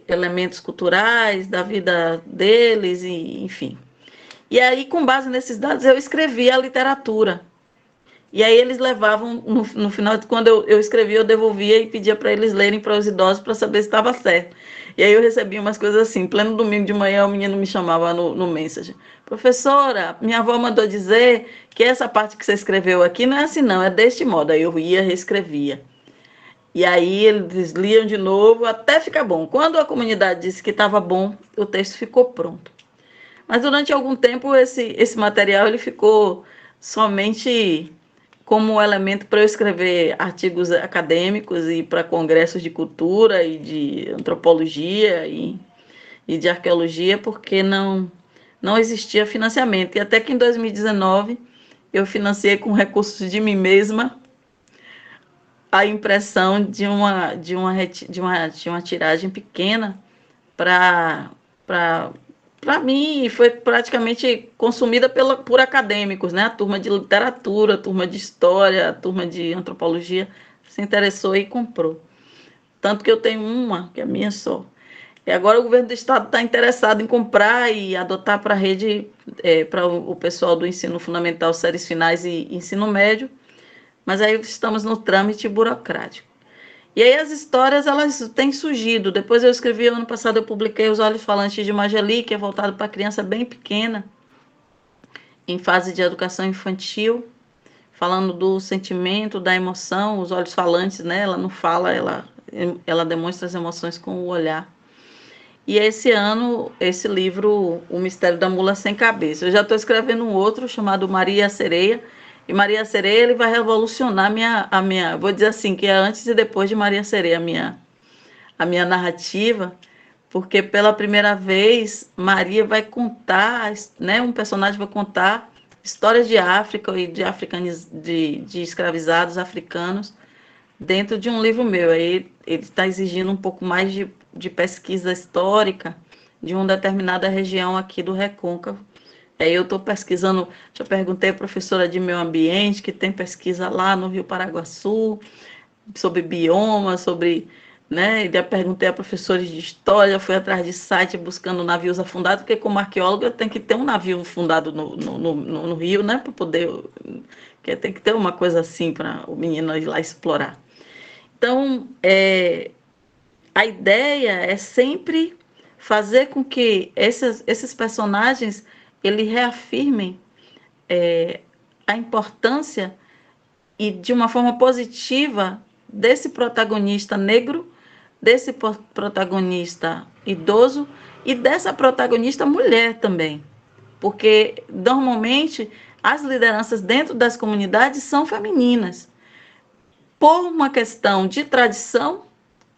elementos culturais da vida deles, e, enfim. E aí, com base nesses dados, eu escrevi a literatura. E aí eles levavam, no final, quando eu escrevia, eu devolvia e pedia para eles lerem para os idosos para saber se estava certo. E aí eu recebia umas coisas assim. Pleno domingo de manhã, o menino me chamava no Messenger: professora, minha avó mandou dizer que essa parte que você escreveu aqui não é assim não, é deste modo. Aí eu ia e reescrevia. E aí eles liam de novo até ficar bom. Quando a comunidade disse que estava bom, o texto ficou pronto. Mas durante algum tempo esse material ele ficou somente como elemento para eu escrever artigos acadêmicos e para congressos de cultura e de antropologia e de arqueologia, porque não existia financiamento. E até que em 2019 eu financiei com recursos de mim mesma a impressão de uma tiragem pequena para mim, foi praticamente consumida por acadêmicos, né? A turma de literatura, a turma de história, a turma de antropologia se interessou e comprou. Tanto que eu tenho uma, que é minha só. E agora o governo do estado está interessado em comprar e adotar para a rede, para o pessoal do ensino fundamental, séries finais e ensino médio, mas aí estamos no trâmite burocrático. E aí as histórias, elas têm surgido. Depois eu escrevi, ano passado eu publiquei Os Olhos Falantes de Mageli, que é voltado para criança bem pequena, em fase de educação infantil, falando do sentimento, da emoção. Os olhos falantes, né? Ela não fala, ela demonstra as emoções com o olhar. E esse ano, esse livro, O Mistério da Mula Sem Cabeça. Eu já estou escrevendo um outro chamado Maria Sereia. E Maria Sereia, ele vai revolucionar a minha, vou dizer assim, que é antes e depois de Maria Sereia, a minha narrativa, porque pela primeira vez Maria vai contar, né, um personagem vai contar histórias de África e de escravizados africanos dentro de um livro meu. Aí ele está exigindo um pouco mais de pesquisa histórica de uma determinada região aqui do Recôncavo, Aí eu estou pesquisando, já perguntei à professora de meio ambiente, que tem pesquisa lá no Rio Paraguaçu, sobre bioma, sobre, né? Já perguntei a professores de história, fui atrás de site buscando navios afundados, porque como arqueóloga tem que ter um navio fundado no rio, né? Para poder, porque tem que ter uma coisa assim para o menino ir lá explorar. Então, a ideia é sempre fazer com que esses personagens eles reafirmem a importância e de uma forma positiva desse protagonista negro, desse protagonista idoso e dessa protagonista mulher também. Porque normalmente as lideranças dentro das comunidades são femininas. Por uma questão de tradição,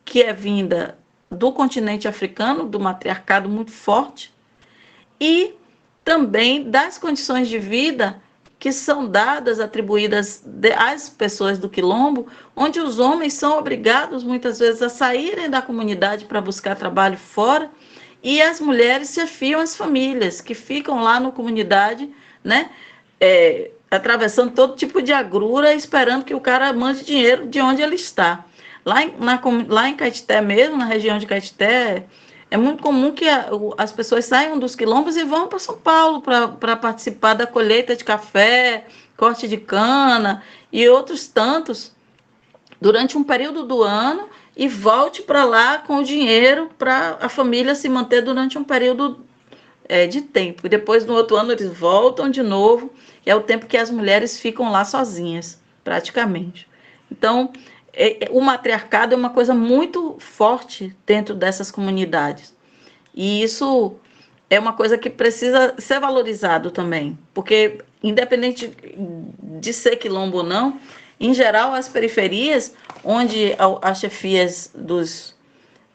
que é vinda do continente africano, do matriarcado muito forte, e também das condições de vida que são dadas, atribuídas às pessoas do quilombo, onde os homens são obrigados muitas vezes a saírem da comunidade para buscar trabalho fora, e as mulheres se afiam às famílias que ficam lá na comunidade, né, atravessando todo tipo de agrura, esperando que o cara mande dinheiro de onde ele está. Lá em Caetité mesmo, na região de Caetité, é muito comum que as pessoas saiam dos quilombos e vão para São Paulo para participar da colheita de café, corte de cana e outros tantos durante um período do ano e volte para lá com o dinheiro para a família se manter durante um período de tempo. E depois, no outro ano, eles voltam de novo. É o tempo que as mulheres ficam lá sozinhas, praticamente. Então, o matriarcado é uma coisa muito forte dentro dessas comunidades. E isso é uma coisa que precisa ser valorizado também, porque independente de ser quilombo ou não, em geral as periferias, onde as chefias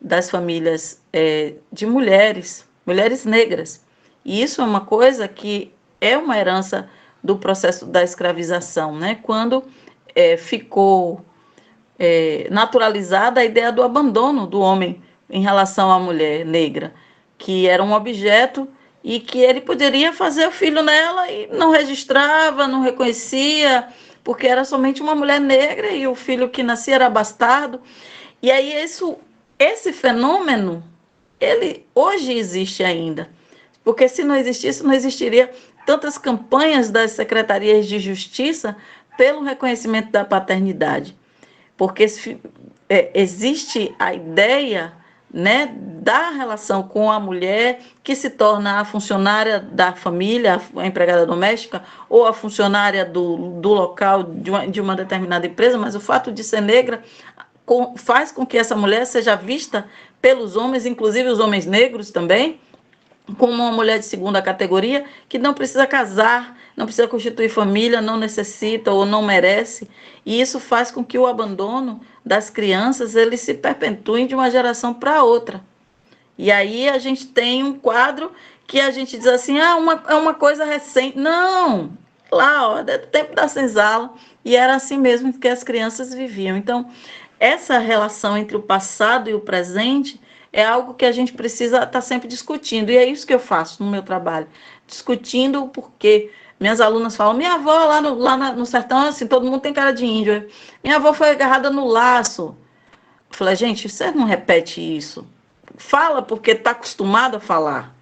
das famílias de mulheres negras, e isso é uma coisa que é uma herança do processo da escravização, né? Quando ficou naturalizada a ideia do abandono do homem em relação à mulher negra, que era um objeto e que ele poderia fazer o filho nela e não registrava, não reconhecia, porque era somente uma mulher negra e o filho que nascia era bastardo. E aí esse fenômeno, ele hoje existe ainda, porque se não existisse, não existiria tantas campanhas das secretarias de justiça pelo reconhecimento da paternidade, porque existe a ideia, né, da relação com a mulher que se torna a funcionária da família, a empregada doméstica, ou a funcionária do local de uma determinada empresa, mas o fato de ser negra faz com que essa mulher seja vista pelos homens, inclusive os homens negros também, como uma mulher de segunda categoria, que não precisa casar, não precisa constituir família, não necessita ou não merece. E isso faz com que o abandono das crianças ele se perpetue de uma geração para outra. E aí a gente tem um quadro que a gente diz assim, é uma coisa recente. Não! Lá, ó, é do tempo da senzala, e era assim mesmo que as crianças viviam. Então, essa relação entre o passado e o presente é algo que a gente precisa estar sempre discutindo, e é isso que eu faço no meu trabalho, discutindo o porquê. Minhas alunas falam, minha avó lá no sertão, assim, todo mundo tem cara de índio. Minha avó foi agarrada no laço. Eu falei, gente, você não repete isso. Fala porque está acostumado a falar.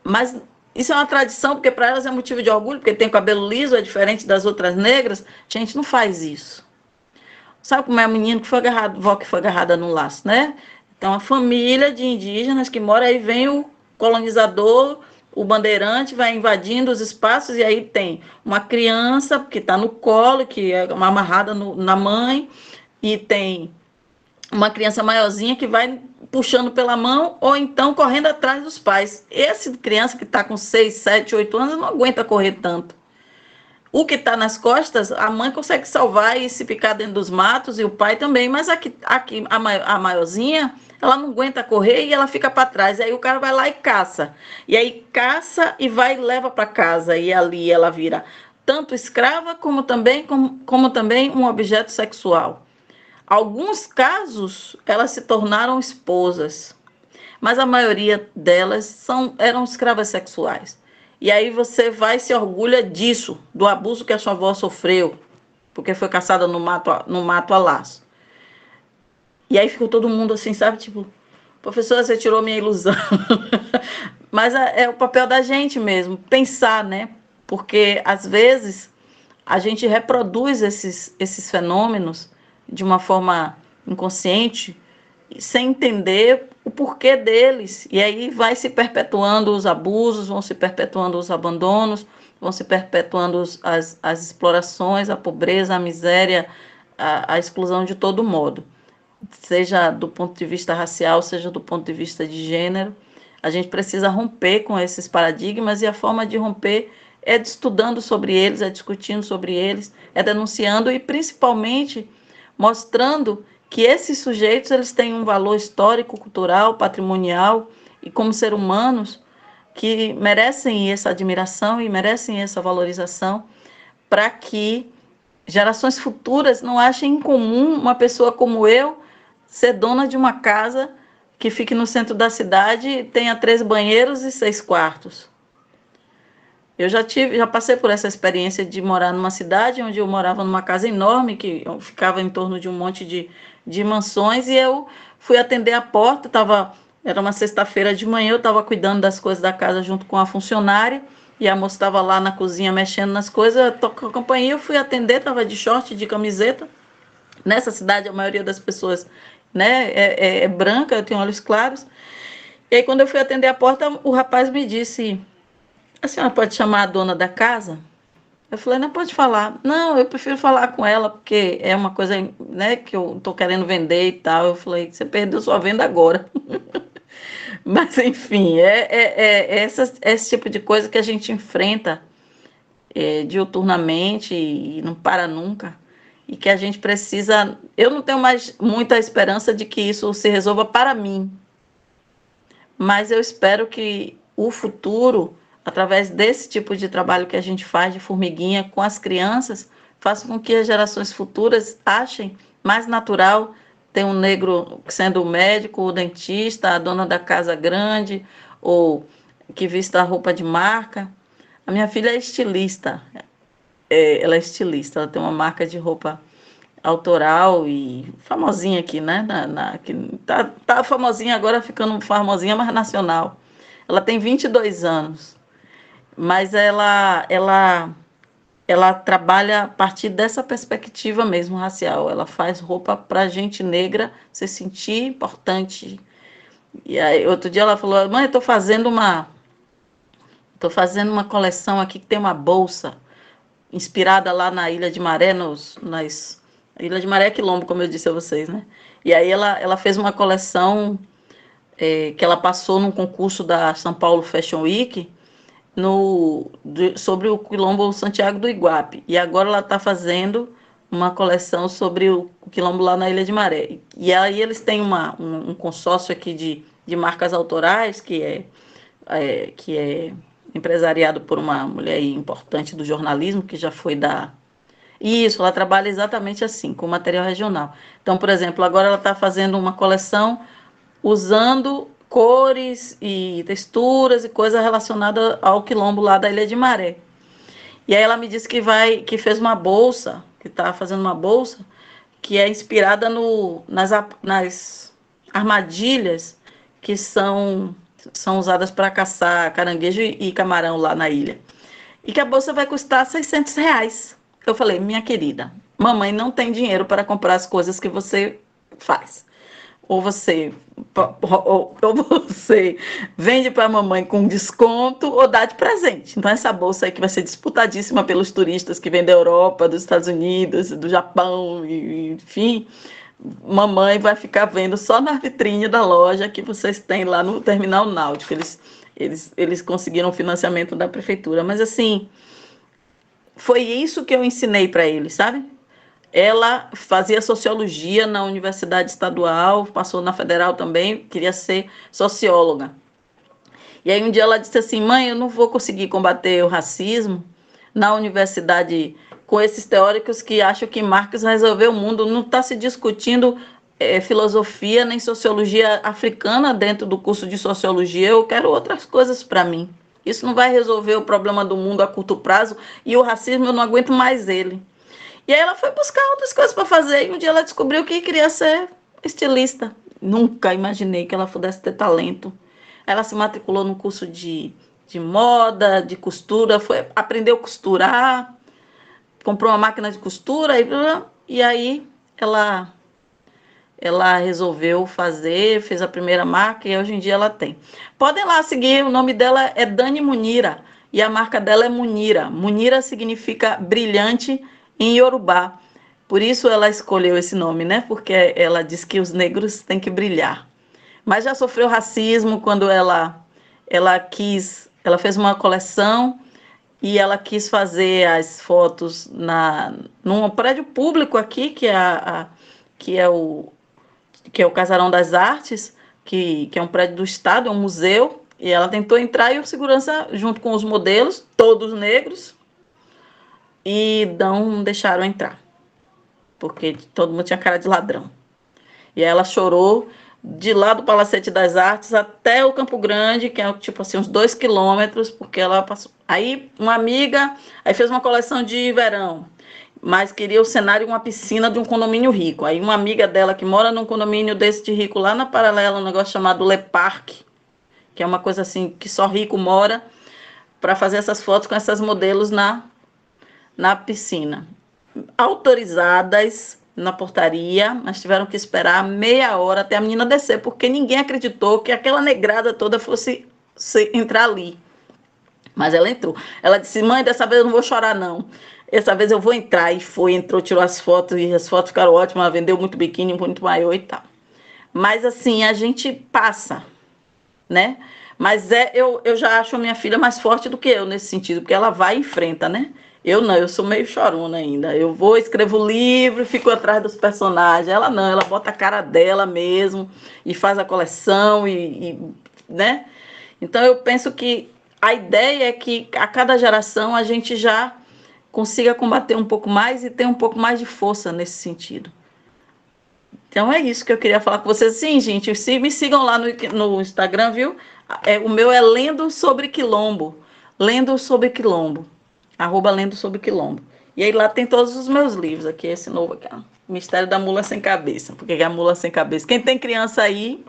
Mas isso é uma tradição, porque para elas é motivo de orgulho, porque tem cabelo liso, é diferente das outras negras. Gente, não faz isso. Sabe como é a menina que foi agarrada, vó que foi agarrada no laço, né? Então, a família de indígenas que mora aí, vem o colonizador, o bandeirante, vai invadindo os espaços, e aí tem uma criança que está no colo, que é amarrada na mãe, e tem uma criança maiorzinha que vai puxando pela mão, ou então correndo atrás dos pais. Essa criança que está com 6, 7, 8 anos não aguenta correr tanto. O que está nas costas, a mãe consegue salvar e se ficar dentro dos matos, e o pai também, mas aqui a maiorzinha, ela não aguenta correr e ela fica para trás. Aí o cara vai lá e caça. E aí caça e vai e leva para casa. E ali ela vira tanto escrava como também um objeto sexual. Alguns casos, elas se tornaram esposas, mas a maioria delas eram escravas sexuais. E aí você vai e se orgulha disso, do abuso que a sua avó sofreu, porque foi caçada no mato a laço. E aí ficou todo mundo assim, sabe, tipo, professora, você tirou minha ilusão. Mas é o papel da gente mesmo, pensar, né? Porque às vezes a gente reproduz esses fenômenos de uma forma inconsciente, sem entender o porquê deles. E aí vai se perpetuando os abusos, vão se perpetuando os abandonos, vão se perpetuando as explorações, a pobreza, a miséria, a exclusão de todo modo. Seja do ponto de vista racial, seja do ponto de vista de gênero. A gente precisa romper com esses paradigmas e a forma de romper é estudando sobre eles, é discutindo sobre eles, é denunciando e principalmente mostrando que esses sujeitos eles têm um valor histórico, cultural, patrimonial e como seres humanos que merecem essa admiração e merecem essa valorização para que gerações futuras não achem incomum uma pessoa como eu ser dona de uma casa que fique no centro da cidade e tenha 3 banheiros e 6 quartos. Eu já passei por essa experiência de morar numa cidade onde eu morava numa casa enorme, que ficava em torno de um monte de mansões, e eu fui atender a porta, era uma sexta-feira de manhã, eu estava cuidando das coisas da casa junto com a funcionária, e a moça estava lá na cozinha mexendo nas coisas, tocou a campainha, eu fui atender, estava de short, de camiseta. Nessa cidade, a maioria das pessoas, né, é branca, eu tenho olhos claros. E aí, quando eu fui atender a porta, o rapaz me disse: a senhora pode chamar a dona da casa? Eu falei: não, pode falar. Não, eu prefiro falar com ela, porque é uma coisa, né, que eu estou querendo vender e tal. Eu falei: você perdeu sua venda agora. Mas, enfim, esse tipo de coisa que a gente enfrenta diuturnamente e não para nunca. E que a gente precisa... Eu não tenho mais muita esperança de que isso se resolva para mim. Mas eu espero que o futuro, através desse tipo de trabalho que a gente faz de formiguinha com as crianças, faça com que as gerações futuras achem mais natural ter um negro sendo o médico, o dentista, a dona da casa grande, ou que vista a roupa de marca. A minha filha é estilista, ela é estilista, ela tem uma marca de roupa autoral e famosinha aqui, né? Que tá famosinha agora, ficando famosinha, mas nacional. Ela tem 22 anos, mas ela trabalha a partir dessa perspectiva mesmo racial. Ela faz roupa para gente negra se sentir importante. E aí, outro dia ela falou: mãe, eu estou fazendo uma coleção aqui que tem uma bolsa inspirada lá na Ilha de Maré, a Ilha de Maré é Quilombo, como eu disse a vocês, né? E aí ela fez uma coleção que ela passou num concurso da São Paulo Fashion Week sobre o Quilombo Santiago do Iguape. E agora ela está fazendo uma coleção sobre o Quilombo lá na Ilha de Maré. E aí eles têm um consórcio aqui de marcas autorais, que é empresariado por uma mulher importante do jornalismo, que já foi Isso, ela trabalha exatamente assim, com material regional. Então, por exemplo, agora ela está fazendo uma coleção usando cores e texturas e coisas relacionadas ao quilombo lá da Ilha de Maré. E aí ela me disse que fez uma bolsa, que está fazendo uma bolsa, que é inspirada nas armadilhas que são usadas para caçar caranguejo e camarão lá na ilha. E que a bolsa vai custar R$ 600. Eu falei: minha querida, mamãe não tem dinheiro para comprar as coisas que você faz. Ou você vende para a mamãe com desconto ou dá de presente. Então essa bolsa aí, que vai ser disputadíssima pelos turistas que vêm da Europa, dos Estados Unidos, do Japão, enfim, mamãe vai ficar vendo só na vitrine da loja que vocês têm lá no Terminal Náutico. Eles conseguiram financiamento da prefeitura. Mas assim, foi isso que eu ensinei para eles, sabe? Ela fazia sociologia na Universidade Estadual, passou na Federal também, queria ser socióloga. E aí um dia ela disse assim: mãe, eu não vou conseguir combater o racismo na universidade com esses teóricos que acham que Marx resolveu o mundo. Não está se discutindo filosofia nem sociologia africana dentro do curso de sociologia. Eu quero outras coisas para mim. Isso não vai resolver o problema do mundo a curto prazo, e o racismo eu não aguento mais ele. E aí ela foi buscar outras coisas para fazer, e um dia ela descobriu que queria ser estilista. Nunca imaginei que ela pudesse ter talento. Ela se matriculou num curso de moda, de costura, aprendeu a costurar, comprou uma máquina de costura, e aí ela resolveu fazer, fez a primeira marca e hoje em dia ela tem. Podem lá seguir, o nome dela é Dani Munira e a marca dela é Munira. Munira significa brilhante em Yorubá. Por isso ela escolheu esse nome, né? Porque ela diz que os negros têm que brilhar. Mas já sofreu racismo quando ela fez uma coleção e ela quis fazer as fotos num prédio público aqui, que é o Casarão das Artes, que é um prédio do Estado, é um museu, e ela tentou entrar e o segurança, junto com os modelos, todos negros, e não deixaram entrar, porque todo mundo tinha cara de ladrão. E aí ela chorou de lá do Palacete das Artes até o Campo Grande, que é tipo assim, uns 2 quilômetros, porque ela passou. Aí uma amiga aí fez uma coleção de verão, mas queria o cenário uma piscina de um condomínio rico. Aí uma amiga dela que mora num condomínio desse de rico lá na Paralela, um negócio chamado Le Parc, que é uma coisa assim que só rico mora, para fazer essas fotos com essas modelos na piscina. Autorizadas na portaria, mas tiveram que esperar meia hora até a menina descer, porque ninguém acreditou que aquela negrada toda fosse entrar ali. Mas ela entrou. Ela disse, mãe, dessa vez eu não vou chorar, não. Essa vez eu vou entrar. E foi, entrou, tirou as fotos, e as fotos ficaram ótimas, ela vendeu muito biquíni, muito maiô e tal. Mas assim, a gente passa, né? Mas eu já acho a minha filha mais forte do que eu nesse sentido, porque ela vai e enfrenta, né? Eu não, eu sou meio chorona ainda. Eu vou, escrevo livro, fico atrás dos personagens. Ela não, ela bota a cara dela mesmo e faz a coleção né? Então eu penso que a ideia é que a cada geração a gente já consiga combater um pouco mais e ter um pouco mais de força nesse sentido. Então é isso que eu queria falar com vocês. Sim, gente, me sigam lá no Instagram, viu? O meu é Lendo Sobre Quilombo. Lendo Sobre Quilombo. @Lendo Sobre Quilombo. E aí lá tem todos os meus livros. Aqui, esse novo aqui, ó. Mistério da Mula Sem Cabeça. Porque é a mula sem cabeça. Quem tem criança aí,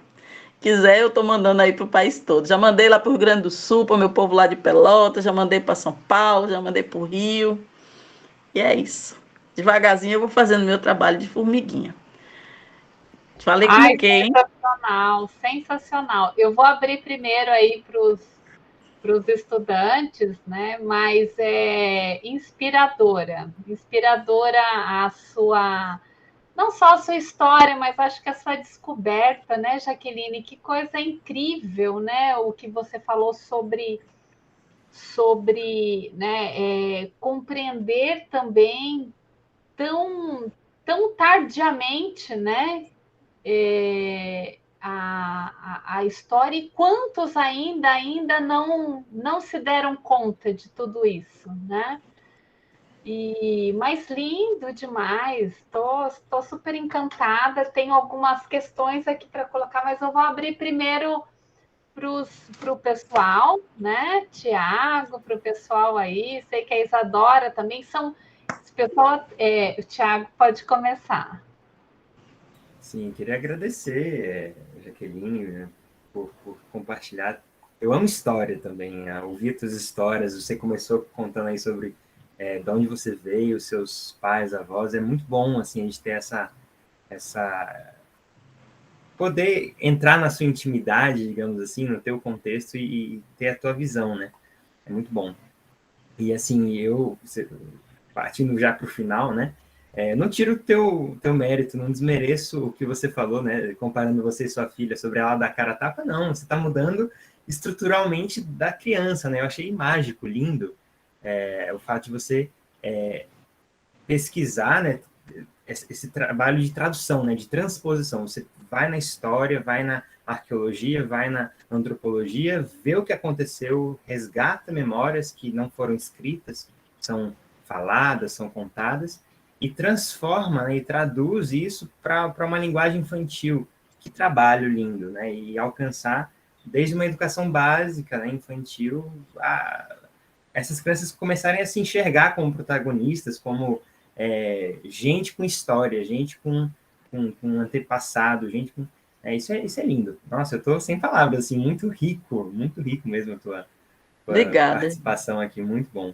quiser, eu tô mandando aí pro país todo. Já mandei lá pro Rio Grande do Sul, pro meu povo lá de Pelotas, já mandei para São Paulo, já mandei pro Rio. E é isso. Devagarzinho eu vou fazendo meu trabalho de formiguinha. Falei com Ai, quem? sensacional, sensacional. Eu vou abrir primeiro aí para os estudantes, né? Mas é inspiradora a sua, não só a sua história, mas acho que a sua descoberta, né, Jaqueline? Que coisa incrível, né? O que você falou sobre, né, compreender também tão tão tardiamente, né? A história e quantos ainda não se deram conta de tudo isso, né? E mais lindo demais, estou super encantada. Tenho algumas questões aqui para colocar, mas eu vou abrir primeiro para o pessoal, né? Tiago, para o pessoal aí, sei que a Isadora também são. Pessoal, o Tiago pode começar. Sim, queria agradecer, Jaqueline, né, por compartilhar. Eu amo história também, né? Ouvir tuas histórias. Você começou contando aí sobre de onde você veio, seus pais, avós. É muito bom assim, a gente ter essa poder entrar na sua intimidade, digamos assim, no teu contexto e ter a tua visão, né? É muito bom. E assim, partindo já para o final, né? Não tiro o teu mérito, não desmereço o que você falou, né? Comparando você e sua filha sobre ela dar cara a tapa, não. Você está mudando estruturalmente da criança, né? Eu achei mágico, lindo, o fato de você pesquisar, né? Esse trabalho de tradução, né? De transposição. Você vai na história, vai na arqueologia, vai na antropologia, vê o que aconteceu, resgata memórias que não foram escritas, são faladas, são contadas, e transforma, né, e traduz isso para uma linguagem infantil. Que trabalho lindo, né? E alcançar desde uma educação básica, né, infantil, essas crianças começarem a se enxergar como protagonistas, como gente com história, gente com antepassado, gente com... isso é lindo. Nossa, eu estou sem palavras, assim, muito rico mesmo a tua Obrigada. participação aqui, muito bom.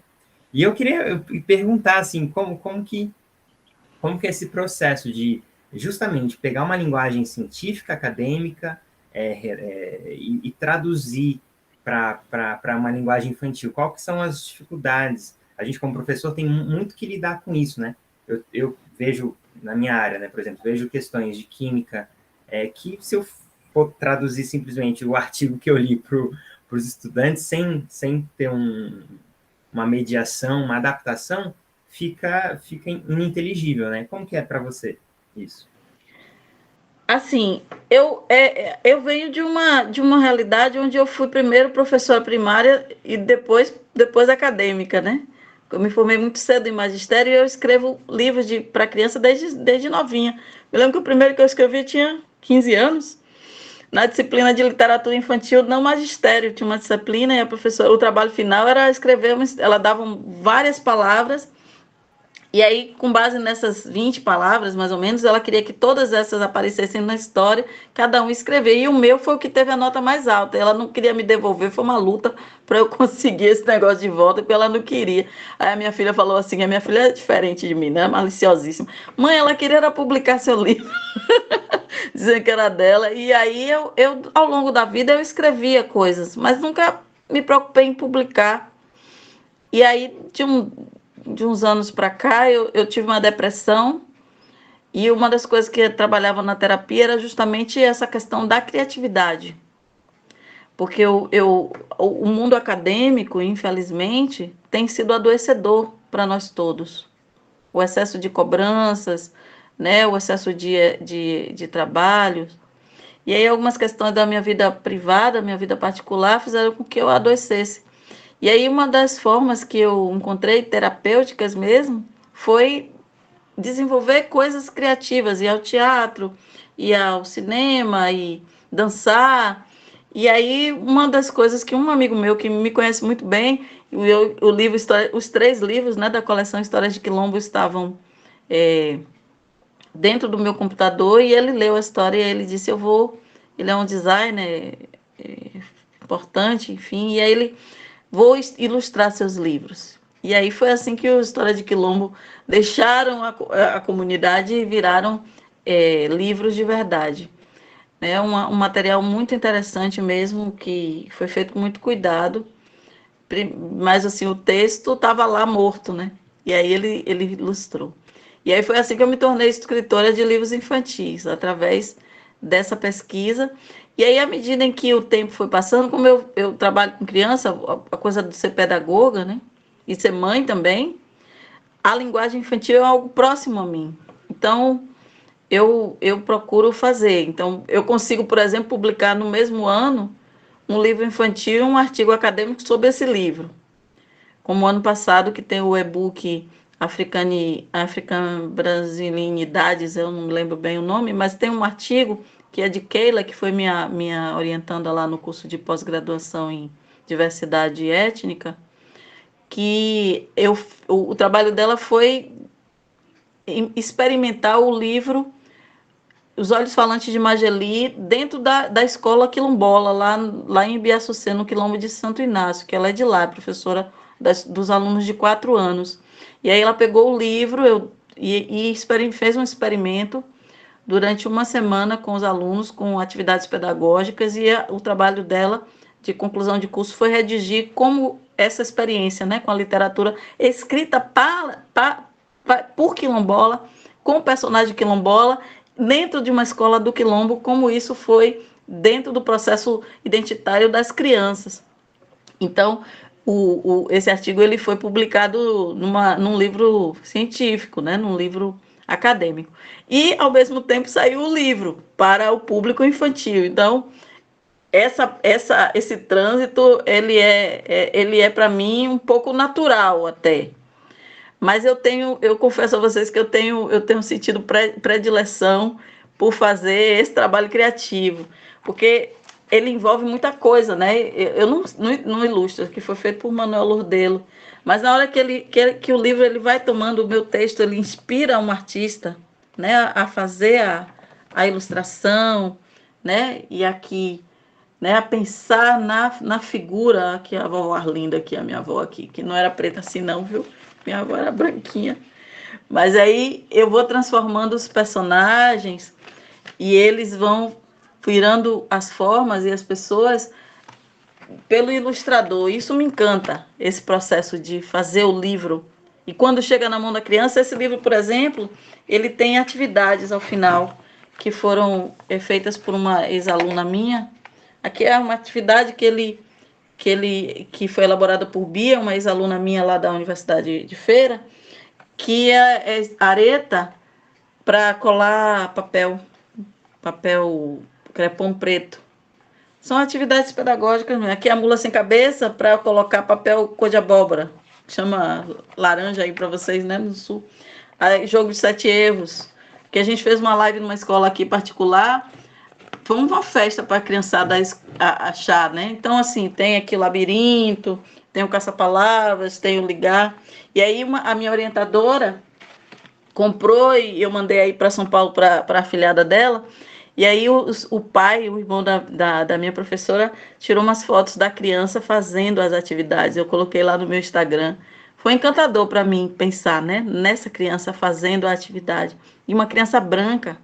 E eu queria perguntar, assim, como que é esse processo de justamente pegar uma linguagem científica, acadêmica, e traduzir para uma linguagem infantil? Qual que são as dificuldades? A gente, como professor, tem muito que lidar com isso, né? Eu vejo, na minha área, né, por exemplo, vejo questões de química, que se eu for traduzir simplesmente o artigo que eu li para os estudantes, sem ter uma mediação, uma adaptação, fica ininteligível, né? Como que é para você isso? Assim, eu venho de uma realidade onde eu fui primeiro professora primária e depois acadêmica, né? Eu me formei muito cedo em magistério e eu escrevo livros para criança desde novinha. Me lembro que o primeiro que eu escrevi eu tinha 15 anos, na disciplina de literatura infantil, não magistério, tinha uma disciplina e a professora, o trabalho final era escrever, ela dava várias palavras. E aí, com base nessas 20 palavras, mais ou menos, ela queria que todas essas aparecessem na história, cada um escrever. E o meu foi o que teve a nota mais alta. Ela não queria me devolver, foi uma luta para eu conseguir esse negócio de volta, porque ela não queria. Aí a minha filha falou assim, a minha filha é diferente de mim, né? Maliciosíssima. Mãe, ela queria era publicar seu livro, dizendo que era dela. E aí, ao longo da vida, eu escrevia coisas, mas nunca me preocupei em publicar. E aí, de uns anos para cá, eu tive uma depressão e uma das coisas que eu trabalhava na terapia era justamente essa questão da criatividade. Porque o mundo acadêmico, infelizmente, tem sido adoecedor para nós todos. O excesso de cobranças, né, o excesso de trabalho. E aí algumas questões da minha vida privada, minha vida particular, fizeram com que eu adoecesse. E aí uma das formas que eu encontrei, terapêuticas mesmo, foi desenvolver coisas criativas, ir ao teatro, ir ao cinema, e dançar. E aí uma das coisas que um amigo meu que me conhece muito bem, o livro, os 3 livros, né, da coleção Histórias de Quilombo estavam dentro do meu computador, e ele leu a história e ele disse, ele é um designer importante, enfim, e aí ele, vou ilustrar seus livros. E aí foi assim que o História de Quilombo deixaram a comunidade e viraram livros de verdade. É um material muito interessante mesmo, que foi feito com muito cuidado, mas assim, o texto estava lá morto, né? E aí ele ilustrou. E aí foi assim que eu me tornei escritora de livros infantis, através dessa pesquisa. E aí, à medida em que o tempo foi passando, como eu trabalho com criança, a coisa de ser pedagoga, né? E ser mãe também, a linguagem infantil é algo próximo a mim. Então, eu procuro fazer. Então, eu consigo, por exemplo, publicar no mesmo ano um livro infantil e um artigo acadêmico sobre esse livro. Como ano passado, que tem o e-book African Brasilinidades, eu não me lembro bem o nome, mas tem um artigo que é de Keila, que foi minha orientanda lá no curso de pós-graduação em diversidade étnica, que o trabalho dela foi experimentar o livro Os Olhos Falantes de Mageli dentro da escola quilombola, lá em Ibiaçucê, no quilombo de Santo Inácio, que ela é de lá, professora dos alunos de 4 anos. E aí ela pegou o livro e fez um experimento durante uma semana com os alunos, com atividades pedagógicas, e o trabalho dela de conclusão de curso foi redigir como essa experiência, né, com a literatura escrita por quilombola, com o personagem quilombola, dentro de uma escola do quilombo, como isso foi dentro do processo identitário das crianças. Então, esse artigo ele foi publicado num livro científico, né, num livro acadêmico. E, ao mesmo tempo, saiu o livro para o público infantil. Então, esse trânsito, ele é para mim um pouco natural até. Mas eu confesso a vocês que eu tenho sentido predileção por fazer esse trabalho criativo, porque ele envolve muita coisa, né? Eu não ilustro, que foi feito por Manuel Lordelo, mas na hora que o livro ele vai tomando o meu texto, ele inspira um artista, né, a fazer a ilustração, né? E aqui, né, a pensar na figura, aqui a vovó Arlinda, aqui a minha avó aqui, que não era preta assim não, viu? Minha avó era branquinha. Mas aí eu vou transformando os personagens e eles vão virando as formas e as pessoas pelo ilustrador. Isso me encanta, esse processo de fazer o livro. E quando chega na mão da criança, esse livro, por exemplo, ele tem atividades ao final que foram feitas por uma ex-aluna minha. Aqui é uma atividade que foi elaborada por Bia, uma ex-aluna minha lá da Universidade de Feira, que é areta para colar papel crepom preto. São atividades pedagógicas. Aqui é a mula sem cabeça para colocar papel cor de abóbora. Chama laranja aí para vocês, né, no sul. Aí, jogo de 7 erros. Que a gente fez uma live numa escola aqui particular. Foi uma festa para a criançada achar, né? Então, assim, tem aqui o labirinto, tem o caça-palavras, tem o ligar. E aí a minha orientadora comprou e eu mandei aí para São Paulo para a afilhada dela. E aí o pai, o irmão da minha professora, tirou umas fotos da criança fazendo as atividades. Eu coloquei lá no meu Instagram. Foi encantador para mim pensar, né, nessa criança fazendo a atividade. E uma criança branca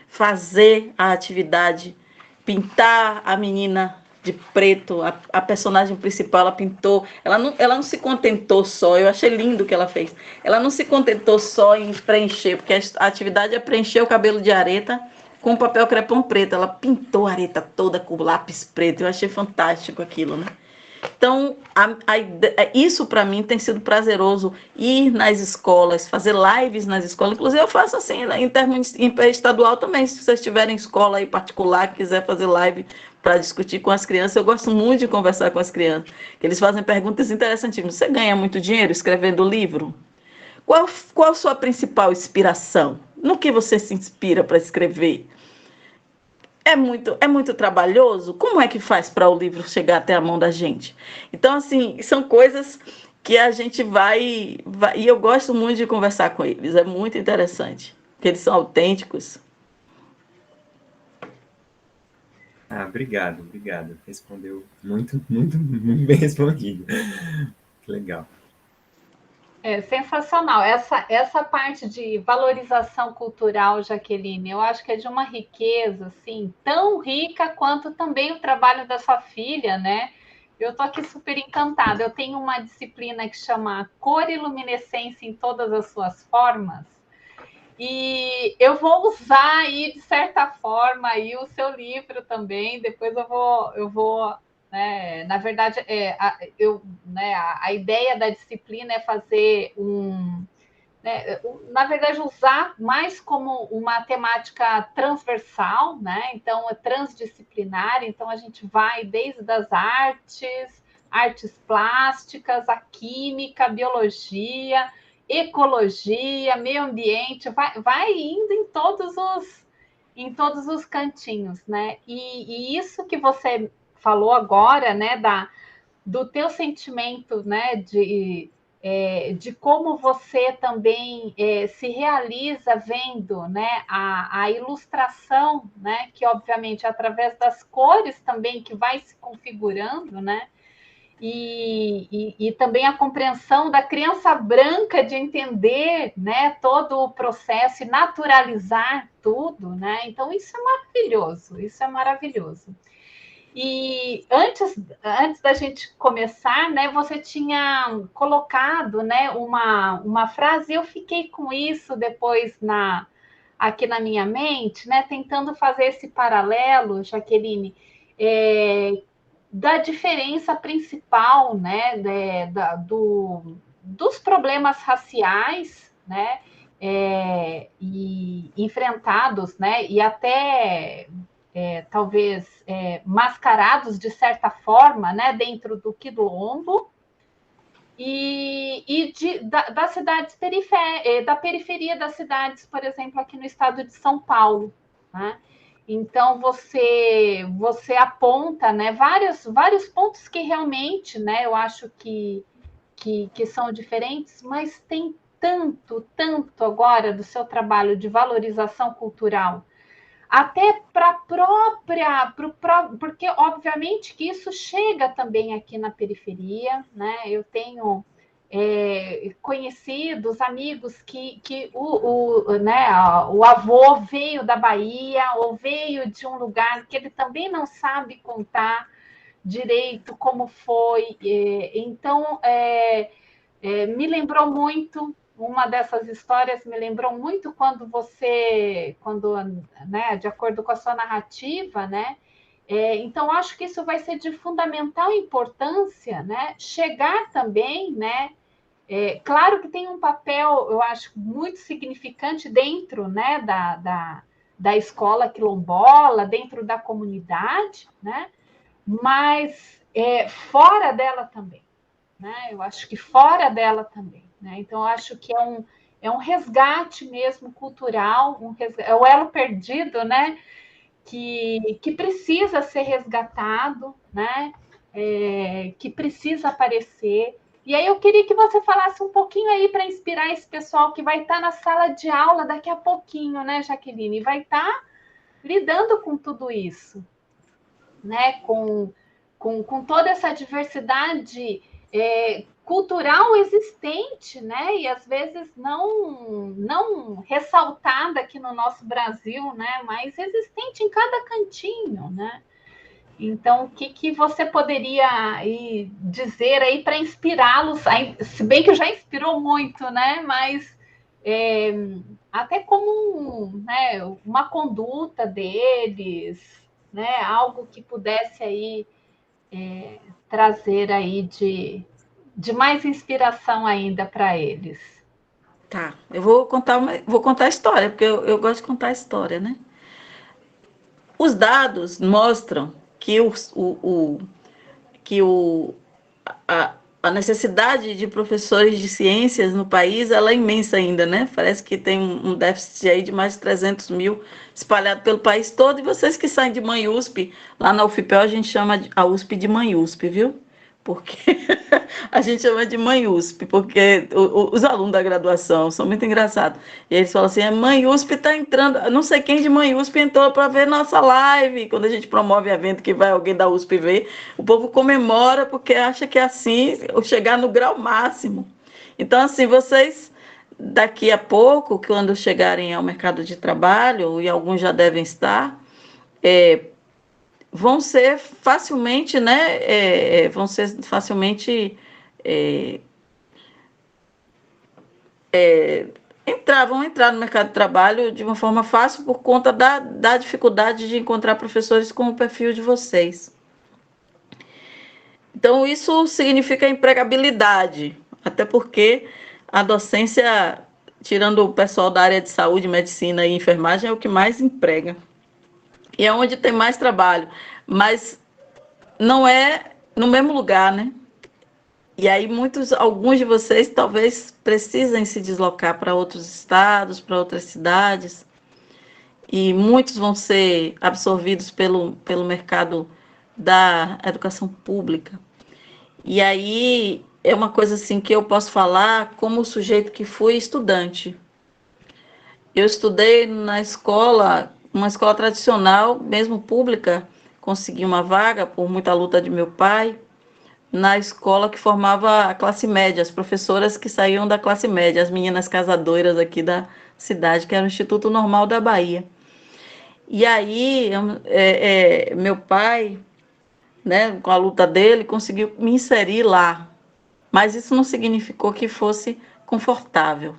fazer a atividade, pintar a menina de preto, a personagem principal, ela pintou, ela não se contentou só, eu achei lindo o que ela fez, ela não se contentou só em preencher, porque a atividade é preencher o cabelo de areta com papel crepom preto, ela pintou a areta toda com lápis preto, eu achei fantástico aquilo, né? Então, isso para mim tem sido prazeroso, ir nas escolas, fazer lives nas escolas. Inclusive, eu faço assim, em termos estadual também. Se vocês tiverem escola aí particular, quiser fazer live para discutir com as crianças, eu gosto muito de conversar com as crianças. Eles fazem perguntas interessantíssimas. Você ganha muito dinheiro escrevendo livro? Qual a sua principal inspiração? No que você se inspira para escrever? É muito trabalhoso? Como é que faz para o livro chegar até a mão da gente? Então, assim, são coisas que a gente vai... E eu gosto muito de conversar com eles, é muito interessante, porque eles são autênticos. Obrigado. Respondeu muito, muito, muito bem respondido. Que legal. É sensacional. Essa parte de valorização cultural, Jaqueline, eu acho que é de uma riqueza, assim, tão rica quanto também o trabalho da sua filha, né? Eu estou aqui super encantada. Eu tenho uma disciplina que chama Cor e Luminescência em Todas as Suas Formas, e eu vou usar aí, de certa forma, aí, o seu livro também. Depois eu vou né, na verdade, né, a ideia da disciplina é fazer né, na verdade, usar mais como uma temática transversal, né? Então, é transdisciplinar. Então, a gente vai desde as artes plásticas, a química, a biologia, ecologia, meio ambiente, vai indo em todos os cantinhos, né? E isso que você falou agora, né, do teu sentimento, né, de como você também se realiza vendo, né, a ilustração, né, que obviamente é através das cores também que vai se configurando, né, e também a compreensão da criança branca de entender, né, todo o processo e naturalizar tudo, né, então isso é maravilhoso, isso é maravilhoso. E antes da gente começar, né, você tinha colocado, né, uma frase, e eu fiquei com isso depois aqui na minha mente, né, tentando fazer esse paralelo, Jaqueline, da diferença principal, né, dos problemas raciais, né, e enfrentados, né, e até talvez mascarados de certa forma, né, dentro do quilombo e das cidades da periferia das cidades, por exemplo, aqui no estado de São Paulo, né? Então, você aponta, né, vários pontos que realmente, né, eu acho que são diferentes, mas tem tanto agora do seu trabalho de valorização cultural, até para a própria, porque obviamente que isso chega também aqui na periferia, né? Eu tenho conhecidos, amigos que né, o avô veio da Bahia ou veio de um lugar que ele também não sabe contar direito como foi. Então, me lembrou muito, uma dessas histórias me lembrou muito quando, né, de acordo com a sua narrativa, né? Então, acho que isso vai ser de fundamental importância, né? Chegar também, né? Claro que tem um papel, eu acho, muito significante dentro, né, da escola quilombola, dentro da comunidade, né? Mas fora dela também, né? Eu acho que fora dela também, né? Então, eu acho que é um resgate mesmo cultural, é o elo perdido, né? Que precisa ser resgatado, né? Que precisa aparecer. E aí eu queria que você falasse um pouquinho aí para inspirar esse pessoal que vai estar na sala de aula daqui a pouquinho, né, Jaqueline? E vai estar lidando com tudo isso, né? Com toda essa diversidade cultural existente, né? E às vezes não ressaltada aqui no nosso Brasil, né? Mas existente em cada cantinho, né? Então, o que você poderia aí dizer aí para inspirá-los? Se bem que já inspirou muito, né? Mas até como né, uma conduta deles, né? Algo que pudesse aí trazer aí de mais inspiração ainda para eles. Tá, eu vou contar a história, porque eu gosto de contar a história, né? Os dados mostram que a, a necessidade de professores de ciências no país ela é imensa ainda, né? Parece que tem um déficit aí de mais de 300 mil espalhado pelo país todo. E vocês que saem de Mãe USP, lá na UFPEL a gente chama a USP de Mãe USP, viu? Porque a gente chama de Mãe USP, porque os alunos da graduação são muito engraçados. E eles falam assim, Mãe USP está entrando, não sei quem de Mãe USP entrou para ver nossa live. Quando a gente promove evento que vai alguém da USP ver, o povo comemora porque acha que é assim, chegar no grau máximo. Então, assim, vocês daqui a pouco, quando chegarem ao mercado de trabalho, e alguns já devem estar, vão ser facilmente, né? Vão ser facilmente vão entrar no mercado de trabalho de uma forma fácil por conta da dificuldade de encontrar professores com o perfil de vocês. Então, isso significa empregabilidade, até porque a docência, tirando o pessoal da área de saúde, medicina e enfermagem, é o que mais emprega. E é onde tem mais trabalho, mas não é no mesmo lugar, né? E aí alguns de vocês talvez precisem se deslocar para outros estados, para outras cidades, e muitos vão ser absorvidos pelo mercado da educação pública. E aí é uma coisa assim que eu posso falar como sujeito que fui estudante. Eu estudei na escola, uma escola tradicional, mesmo pública, consegui uma vaga por muita luta de meu pai, na escola que formava a classe média, as professoras que saíam da classe média, as meninas casadoras aqui da cidade, que era o Instituto Normal da Bahia. E aí, meu pai, né, com a luta dele, conseguiu me inserir lá. Mas isso não significou que fosse confortável.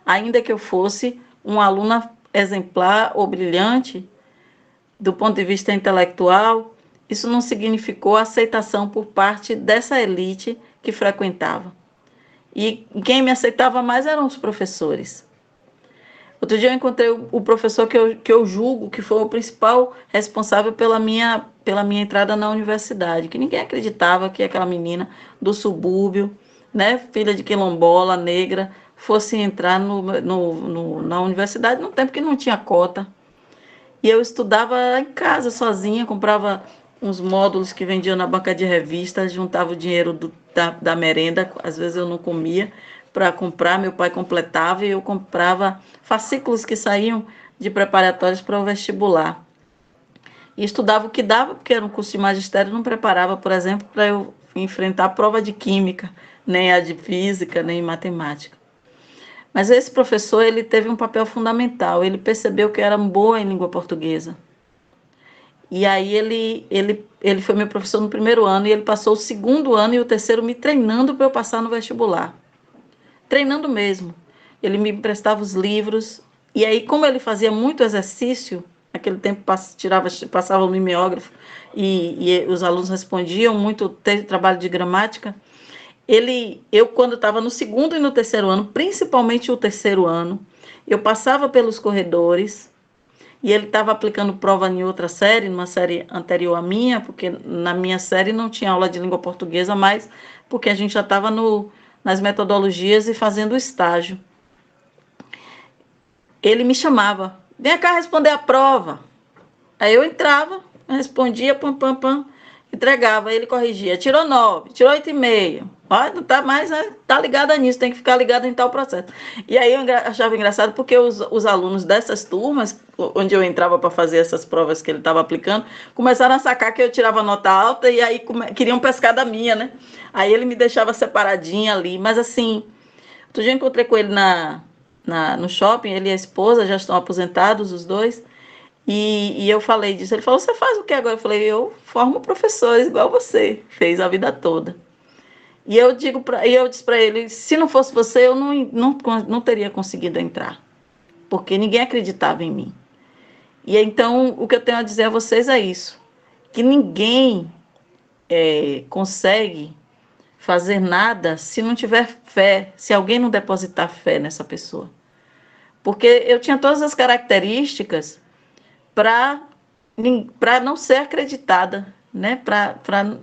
Ainda que eu fosse uma aluna exemplar ou brilhante, do ponto de vista intelectual, isso não significou aceitação por parte dessa elite que frequentava. E quem me aceitava mais eram os professores. Outro dia eu encontrei o professor que eu julgo que foi o principal responsável pela minha entrada na universidade, que ninguém acreditava que aquela menina do subúrbio, né, filha de quilombola, negra, fosse entrar na universidade num tempo que não tinha cota. E eu estudava em casa, sozinha, comprava uns módulos que vendiam na banca de revista, juntava o dinheiro da merenda, às vezes eu não comia, para comprar, meu pai completava e eu comprava fascículos que saíam de preparatórios para o vestibular. E estudava o que dava, porque era um curso de magistério, não preparava, por exemplo, para eu enfrentar a prova de química, nem a de física, nem matemática. Mas esse professor, ele teve um papel fundamental, ele percebeu que eu era boa em língua portuguesa. E aí ele foi meu professor no primeiro ano e ele passou o segundo ano e o terceiro me treinando para eu passar no vestibular. Treinando mesmo. Ele me emprestava os livros e aí, como ele fazia muito exercício, naquele tempo passava o mimeógrafo e os alunos respondiam muito trabalho de gramática, eu quando estava no segundo e no terceiro ano, principalmente o terceiro ano, eu passava pelos corredores e ele estava aplicando prova em outra série, numa série anterior à minha, porque na minha série não tinha aula de língua portuguesa, mas porque a gente já estava nas metodologias e fazendo o estágio. Ele me chamava, vem cá responder a prova. Aí eu entrava, respondia, pam, pam, pam, entregava, ele corrigia, tirou 9, tirou 8,5. Olha, não tá mais, tá ligada nisso, tem que ficar ligada em tal processo. E aí eu achava engraçado porque os alunos dessas turmas, onde eu entrava para fazer essas provas que ele estava aplicando, começaram a sacar que eu tirava nota alta e aí queriam pescar da minha, né? Aí ele me deixava separadinha ali, mas assim, outro dia eu encontrei com ele no shopping, ele e a esposa já estão aposentados, os dois, e eu falei disso. Ele falou, você faz o que agora? Eu falei, eu formo professores igual você, fez a vida toda. E eu disse para ele, se não fosse você, eu não teria conseguido entrar, porque ninguém acreditava em mim. E então, o que eu tenho a dizer a vocês é isso, que ninguém consegue fazer nada se não tiver fé, se alguém não depositar fé nessa pessoa. Porque eu tinha todas as características para não ser acreditada, né?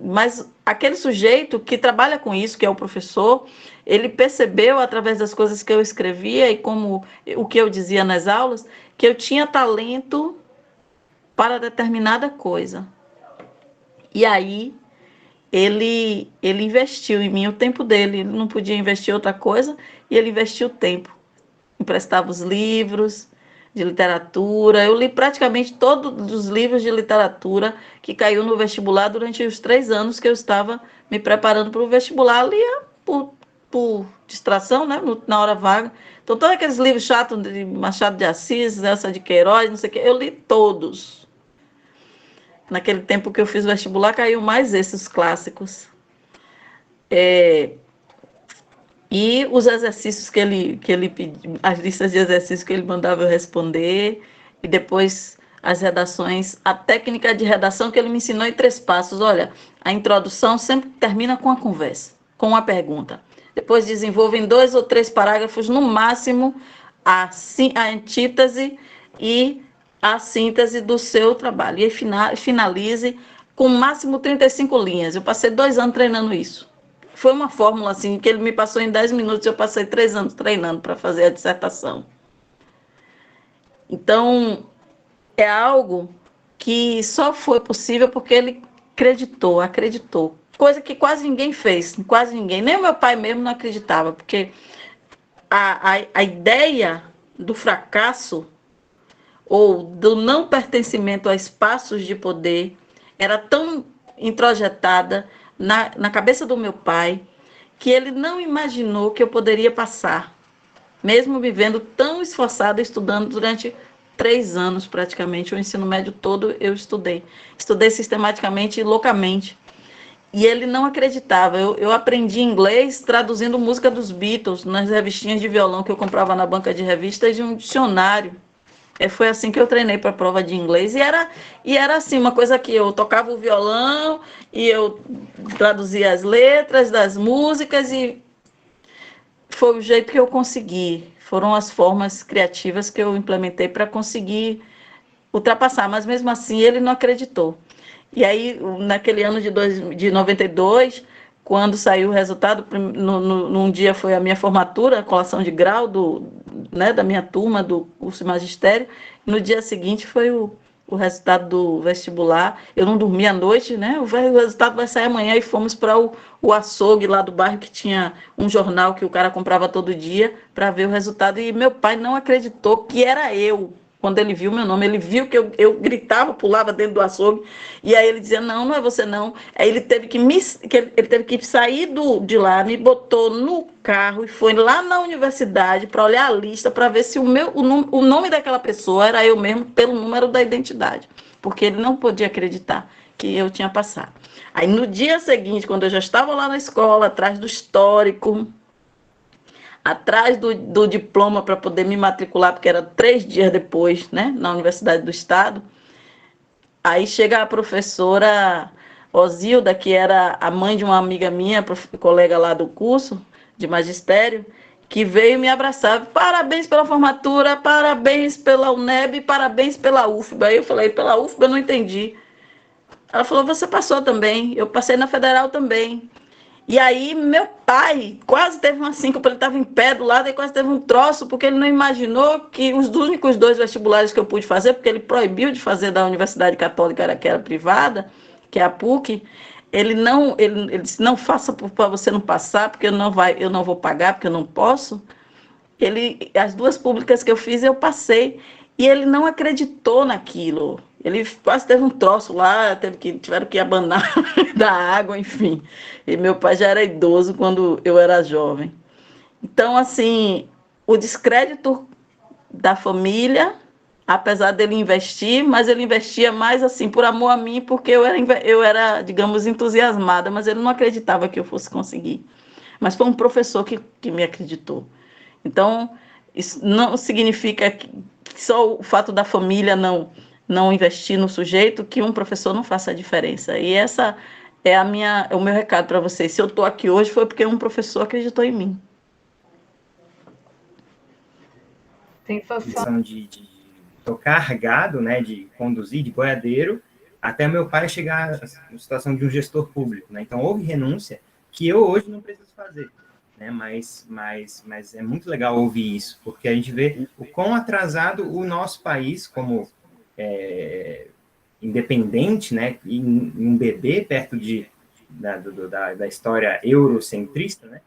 Mas aquele sujeito que trabalha com isso, que é o professor, ele percebeu através das coisas que eu escrevia e como o que eu dizia nas aulas, que eu tinha talento para determinada coisa. E aí ele investiu em mim o tempo dele, ele não podia investir outra coisa, e ele investiu o tempo. Emprestava os livros de literatura, eu li praticamente todos os livros de literatura que caiu no vestibular durante os 3 anos que eu estava me preparando para o vestibular, lia por distração, né, na hora vaga. Então, todos aqueles livros chatos de Machado de Assis, Elsa de Queiroz, não sei o que, eu li todos. Naquele tempo que eu fiz vestibular, caiu mais esses clássicos. E os exercícios que ele pediu, as listas de exercícios que ele mandava eu responder, e depois as redações, a técnica de redação que ele me ensinou em 3 passos. Olha, a introdução sempre termina com a conversa, com uma pergunta. Depois desenvolve em 2 ou 3 parágrafos, no máximo, a antítese e a síntese do seu trabalho. E finalize com no máximo 35 linhas. Eu passei 2 anos treinando isso. Foi uma fórmula assim que ele me passou em 10 minutos, eu passei 3 anos treinando para fazer a dissertação. Então, é algo que só foi possível porque ele acreditou. Coisa que quase ninguém fez, quase ninguém. Nem o meu pai mesmo não acreditava, porque a ideia do fracasso ou do não pertencimento a espaços de poder era tão introjetada na cabeça do meu pai, que ele não imaginou que eu poderia passar, mesmo me vendo tão esforçada, estudando durante 3 anos praticamente, o ensino médio todo eu estudei sistematicamente e loucamente, e ele não acreditava. Eu aprendi inglês traduzindo música dos Beatles nas revistinhas de violão que eu comprava na banca de revistas, de um dicionário. Foi assim que eu treinei para a prova de inglês. E era assim, uma coisa que eu tocava o violão e eu traduzia as letras das músicas e foi o jeito que eu consegui. Foram as formas criativas que eu implementei para conseguir ultrapassar. Mas mesmo assim ele não acreditou. E aí, naquele ano de 92, quando saiu o resultado, num dia foi a minha formatura, a colação de grau da minha turma do curso de magistério, no dia seguinte foi o resultado do vestibular. Eu não dormi à noite, né? O resultado vai sair amanhã, e fomos para o açougue lá do bairro, que tinha um jornal que o cara comprava todo dia, para ver o resultado. E meu pai não acreditou que era eu. Quando ele viu meu nome, ele viu que eu gritava, pulava dentro do açougue, e aí ele dizia, não, não é você não. Aí ele teve que sair de lá, me botou no carro e foi lá na universidade para olhar a lista, para ver se o nome daquela pessoa era eu mesmo, pelo número da identidade, porque ele não podia acreditar que eu tinha passado. Aí no dia seguinte, quando eu já estava lá na escola, atrás do histórico, atrás do diploma para poder me matricular, porque era 3 dias depois, né, na Universidade do Estado. Aí chega a professora Osilda, que era a mãe de uma amiga minha, colega lá do curso de magistério, que veio me abraçar. Parabéns pela formatura, parabéns pela UNEB, parabéns pela UFBA. Aí eu falei, pela UFBA eu não entendi. Ela falou, você passou também. Eu passei na Federal também. E aí, meu pai quase teve uma síncope, ele estava em pé do lado e quase teve um troço, porque ele não imaginou que os únicos 2 vestibulares que eu pude fazer, porque ele proibiu de fazer da Universidade Católica, que era privada, que é a PUC, ele disse, não faça para você não passar, porque eu não vou pagar, porque eu não posso. As 2 públicas que eu fiz, eu passei. E ele não acreditou naquilo. Ele quase teve um troço lá, tiveram que abanar da água, enfim. E meu pai já era idoso quando eu era jovem. Então, assim, o descrédito da família, apesar dele investir, mas ele investia mais assim por amor a mim, porque eu era, digamos, entusiasmada, mas ele não acreditava que eu fosse conseguir. Mas foi um professor que me acreditou. Então, isso não significa que só o fato da família não investir no sujeito, que um professor não faça a diferença. E essa é o meu recado para vocês. Se eu estou aqui hoje, foi porque um professor acreditou em mim. Sensacional. De tocar gado, né, de conduzir, de boiadeiro, até meu pai chegar na situação de um gestor público, né? Então, houve renúncia que eu hoje não preciso fazer, né? Mas é muito legal ouvir isso, porque a gente vê o quão atrasado o nosso país, como independente, né, e um bebê perto da história eurocentrista, né?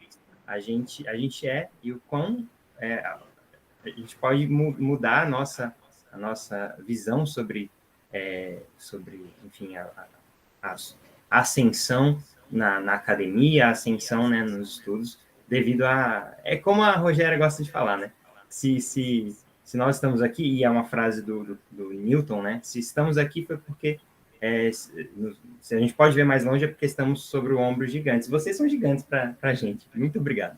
A gente é, e o quão a gente pode mudar a nossa visão sobre enfim, a ascensão na academia, a ascensão, né, nos estudos, devido é como a Rogéria gosta de falar, né? Se nós estamos aqui, e é uma frase do Newton, né? Se estamos aqui foi porque se a gente pode ver mais longe é porque estamos sobre o ombro gigantes. Vocês são gigantes para a gente. Muito obrigado.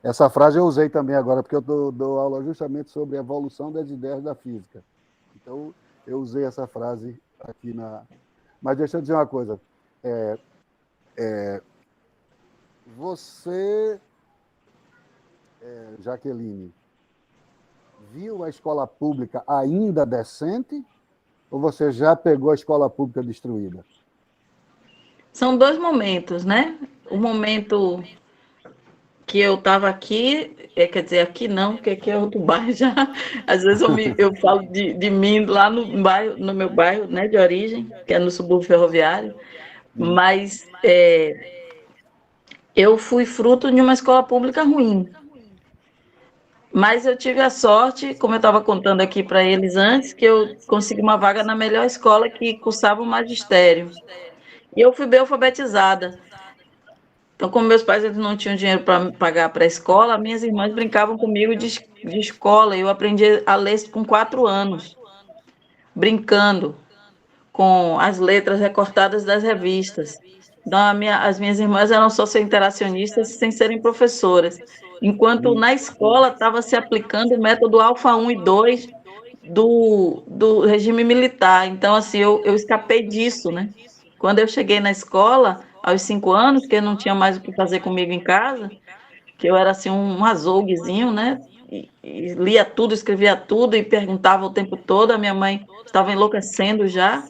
Essa frase eu usei também agora, porque eu dou aula justamente sobre a evolução das ideias da física. Então, eu usei essa frase aqui Mas deixa eu dizer uma coisa. Você, Jaqueline, viu a escola pública ainda decente ou você já pegou a escola pública destruída? São 2 momentos, né? O momento que eu estava aqui, quer dizer, aqui não, porque aqui é outro bairro já. Às vezes eu falo de mim lá no meu bairro, né, de origem, que é no subúrbio ferroviário, mas eu fui fruto de uma escola pública ruim. Mas eu tive a sorte, como eu estava contando aqui para eles antes, que eu consegui uma vaga na melhor escola que cursava o magistério. E eu fui bem alfabetizada. Então, como meus pais eles não tinham dinheiro para pagar para a escola, minhas irmãs brincavam comigo de escola. Eu aprendi a ler com 4 anos, brincando com as letras recortadas das revistas. Então, as minhas irmãs eram socio-interacionistas sem serem professoras, enquanto na escola estava se aplicando o método Alfa 1 e 2 do regime militar. Então, assim, eu escapei disso, né? Quando eu cheguei na escola, aos 5 anos, que eu não tinha mais o que fazer comigo em casa, que eu era assim um azouguezinho, né? E lia tudo, escrevia tudo e perguntava o tempo todo. A minha mãe estava enlouquecendo já.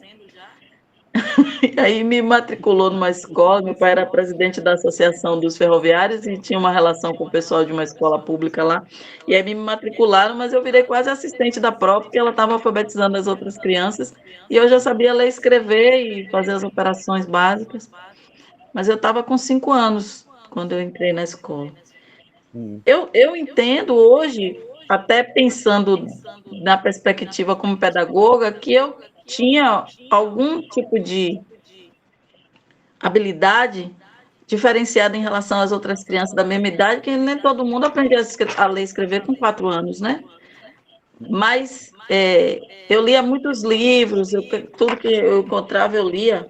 E aí me matriculou numa escola, meu pai era presidente da Associação dos Ferroviários e tinha uma relação com o pessoal de uma escola pública lá, e aí me matricularam, mas eu virei quase assistente da pró, porque ela estava alfabetizando as outras crianças, e eu já sabia ler e escrever e fazer as operações básicas, mas eu estava com 5 anos quando eu entrei na escola. Eu entendo hoje, até pensando na perspectiva como pedagoga, que eu tinha algum tipo de habilidade diferenciada em relação às outras crianças da mesma idade, que nem todo mundo aprende a ler e escrever com 4 anos, né? Mas eu lia muitos livros, tudo que eu encontrava eu lia.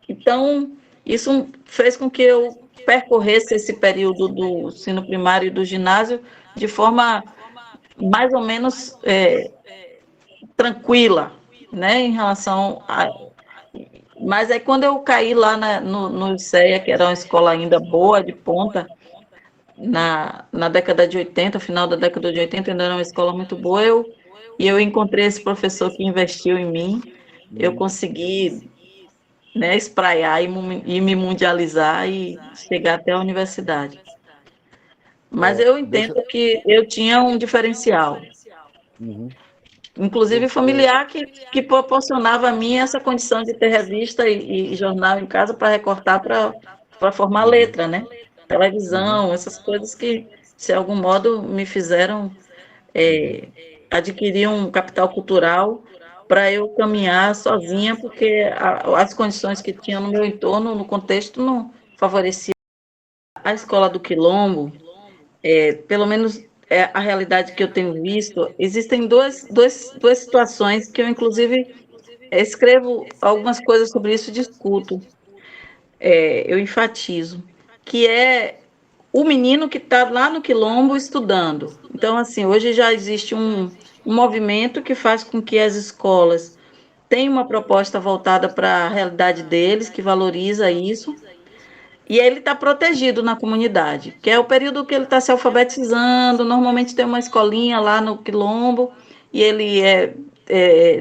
Então, isso fez com que eu percorresse esse período do ensino primário e do ginásio de forma mais ou menos tranquila, né, em relação a... Mas aí quando eu caí lá no ICEA, que era uma escola ainda boa, de ponta, na década de 80, final da década de 80, ainda era uma escola muito boa, e eu encontrei esse professor que investiu em mim, eu consegui, né, espraiar e me mundializar e chegar até a universidade. Mas eu entendo que eu tinha um diferencial. Inclusive familiar, que proporcionava a mim essa condição de ter revista e jornal em casa para recortar para formar letra, né? Televisão, essas coisas que, de algum modo, me fizeram adquirir um capital cultural para eu caminhar sozinha, porque as condições que tinha no meu entorno, no contexto, não favoreciam. A escola do Quilombo, pelo menos a realidade que eu tenho visto, existem duas situações que eu, inclusive, escrevo algumas coisas sobre isso e discuto, eu enfatizo, que é o menino que está lá no Quilombo estudando. Então, assim, hoje já existe um movimento que faz com que as escolas tenham uma proposta voltada para a realidade deles, que valoriza isso, e ele está protegido na comunidade, que é o período que ele está se alfabetizando. Normalmente tem uma escolinha lá no Quilombo, e ele é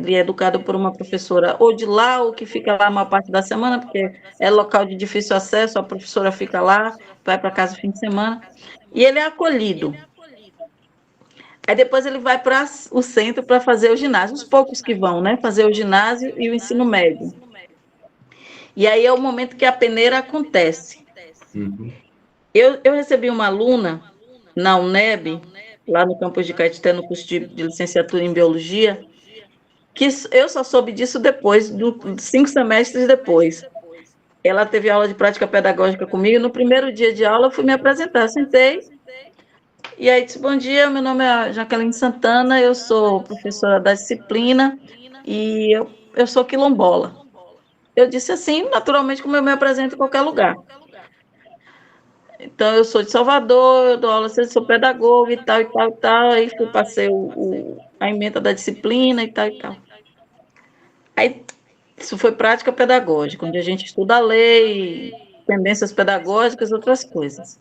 educado por uma professora ou de lá, ou que fica lá uma parte da semana, porque é local de difícil acesso, a professora fica lá, vai para casa no fim de semana, e ele é acolhido. Aí depois ele vai para o centro para fazer o ginásio, os poucos que vão, né, fazer o ginásio e o ensino médio. E aí é o momento que a peneira acontece. Eu recebi uma aluna na UNEB, lá no campus de Caetité, no curso de licenciatura em Biologia, que eu só soube disso depois, 5 semestres depois. Ela teve aula de prática pedagógica comigo, no primeiro dia de aula eu fui me apresentar, sentei, e aí disse: bom dia, meu nome é Jaqueline Santana, eu sou professora da disciplina, e eu sou quilombola. Eu disse assim, naturalmente, como eu me apresento em qualquer lugar. Então, eu sou de Salvador, eu dou aula, sou pedagoga e tal, e tal, e tal. Aí passei a ementa da disciplina e tal, e tal. Aí, isso foi prática pedagógica, onde a gente estuda a lei, tendências pedagógicas, outras coisas.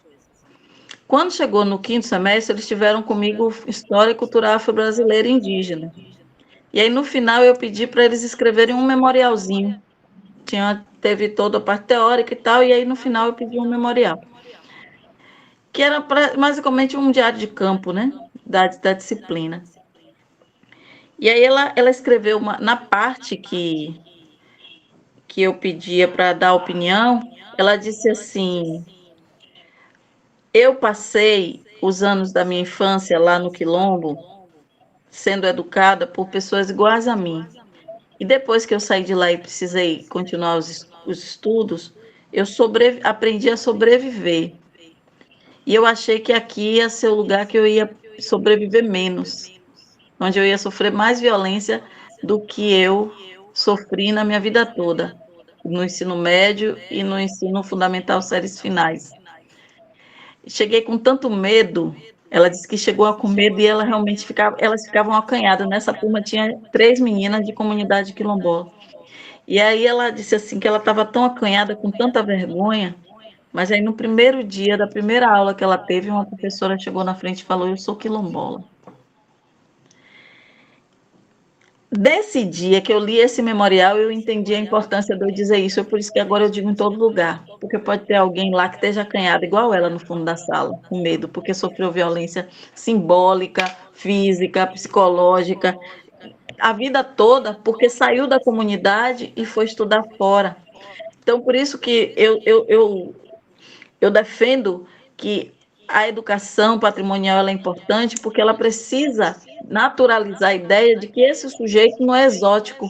Quando chegou no 5º semestre, eles tiveram comigo História Cultural Afro-Brasileira e Indígena. E aí, no final, eu pedi para eles escreverem um memorialzinho. Teve toda a parte teórica e tal, e aí, no final, eu pedi um memorial, que era basicamente um diário de campo, né, da disciplina. E aí ela escreveu na parte que eu pedia para dar opinião, ela disse assim: eu passei os anos da minha infância lá no Quilombo sendo educada por pessoas iguais a mim. E depois que eu saí de lá e precisei continuar os estudos, eu aprendi a sobreviver. E eu achei que aqui ia ser o lugar que eu ia sobreviver menos, onde eu ia sofrer mais violência do que eu sofri na minha vida toda, no ensino médio e no ensino fundamental, séries finais. Cheguei com tanto medo, ela disse que chegou com medo e elas ficavam acanhadas. Nessa turma tinha 3 meninas de comunidade quilombola. E aí ela disse assim que ela estava tão acanhada, com tanta vergonha, mas aí no primeiro dia da primeira aula que ela teve, uma professora chegou na frente e falou: eu sou quilombola. Nesse dia que eu li esse memorial, eu entendi a importância de eu dizer isso. É por isso que agora eu digo em todo lugar. Porque pode ter alguém lá que esteja acanhado, igual ela, no fundo da sala, com medo, porque sofreu violência simbólica, física, psicológica, a vida toda, porque saiu da comunidade e foi estudar fora. Então, por isso que eu defendo que a educação patrimonial ela é importante, porque ela precisa naturalizar a ideia de que esse sujeito não é exótico.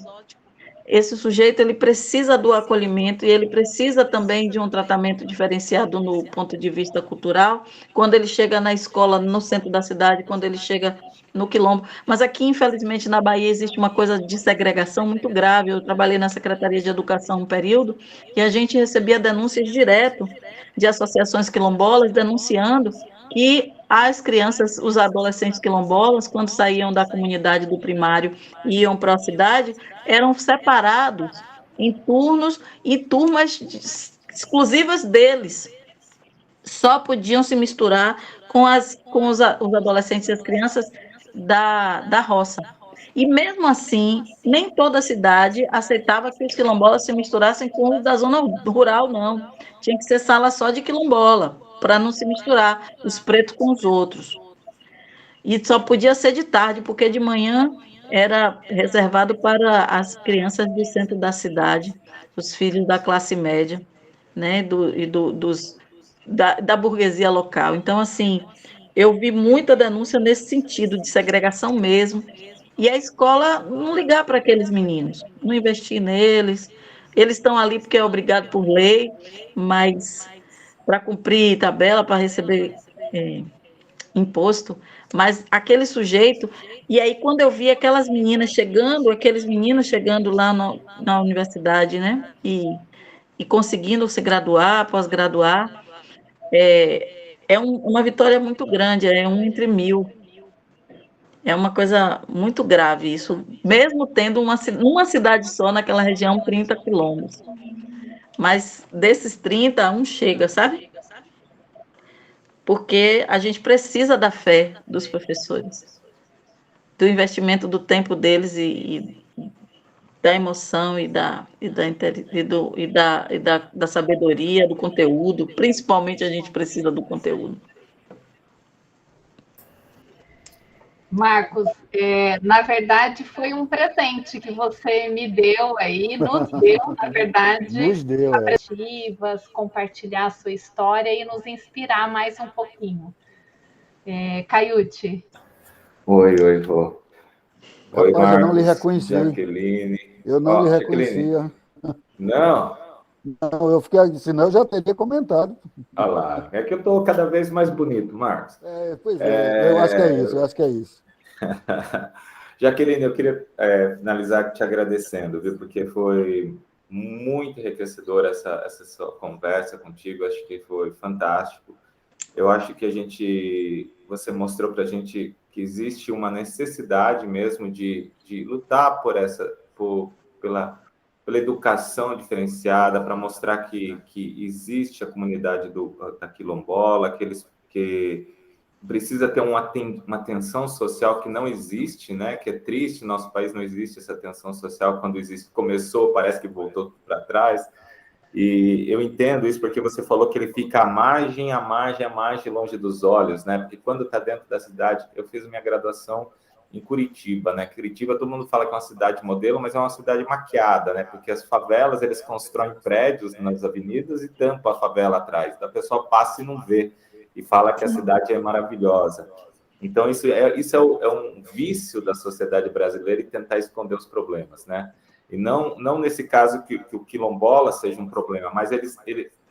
Esse sujeito ele precisa do acolhimento e ele precisa também de um tratamento diferenciado no ponto de vista cultural, quando ele chega na escola no centro da cidade, quando ele chega no quilombo. Mas aqui, infelizmente, na Bahia existe uma coisa de segregação muito grave. Eu trabalhei na Secretaria de Educação um período e a gente recebia denúncias direto de associações quilombolas denunciando que as crianças, os adolescentes quilombolas, quando saíam da comunidade do primário e iam para a cidade, eram separados em turnos e turmas exclusivas deles. Só podiam se misturar com os adolescentes e as crianças da roça. E mesmo assim, nem toda a cidade aceitava que os quilombolas se misturassem com os da zona rural, não. Tinha que ser sala só de quilombola, para não se misturar os pretos com os outros. E só podia ser de tarde, porque de manhã era reservado para as crianças do centro da cidade, os filhos da classe média, né, da burguesia local. Então, assim, eu vi muita denúncia nesse sentido, de segregação mesmo, e a escola não ligar para aqueles meninos, não investir neles. Eles estão ali porque é obrigado por lei, mas para cumprir tabela, para receber imposto, mas aquele sujeito, e aí quando eu vi aquelas meninas chegando, aqueles meninos chegando lá na universidade, né, e conseguindo se graduar, pós-graduar, uma vitória muito grande, é 1 entre 1000. É uma coisa muito grave isso, mesmo tendo uma cidade só naquela região, 30 quilômetros. Mas desses 30, um chega, sabe? Porque a gente precisa da fé dos professores, do investimento do tempo deles e da emoção da sabedoria, do conteúdo. Principalmente a gente precisa do conteúdo. Marcos, na verdade, foi um presente que você me deu aí, nos deu, na verdade, nos deu, perspectivas, compartilhar a sua história e nos inspirar mais um pouquinho. Caiute. Oi, vô. Oi, Rapaz, Marcos, eu não lhe reconheci. Jaqueline. Eu não lhe Jaqueline. reconhecia. Não? Não, eu fiquei, senão eu já teria comentado. Olha lá, é que eu estou cada vez mais bonito, Marcos. Pois é, eu acho que é isso, Jaqueline, eu queria finalizar te agradecendo, viu? Porque foi muito enriquecedora essa sua conversa contigo, acho que foi fantástico. Eu acho que você mostrou para a gente que existe uma necessidade mesmo de lutar pela educação diferenciada, para mostrar que existe a comunidade da quilombola, aqueles que precisa ter uma atenção social que não existe, né? Que é triste, no nosso país não existe essa atenção social, quando começou, parece que voltou para trás. E eu entendo isso porque você falou que ele fica à margem, longe dos olhos, né? Porque quando está dentro da cidade, eu fiz minha graduação em Curitiba, né? Curitiba, todo mundo fala que é uma cidade modelo, mas é uma cidade maquiada, né? Porque as favelas, eles constroem prédios nas avenidas e tampam a favela atrás. Então, a pessoa passa e não vê, e fala que a cidade é maravilhosa. Então, isso é um vício da sociedade brasileira e tentar esconder os problemas, né? E não nesse caso que o quilombola seja um problema, mas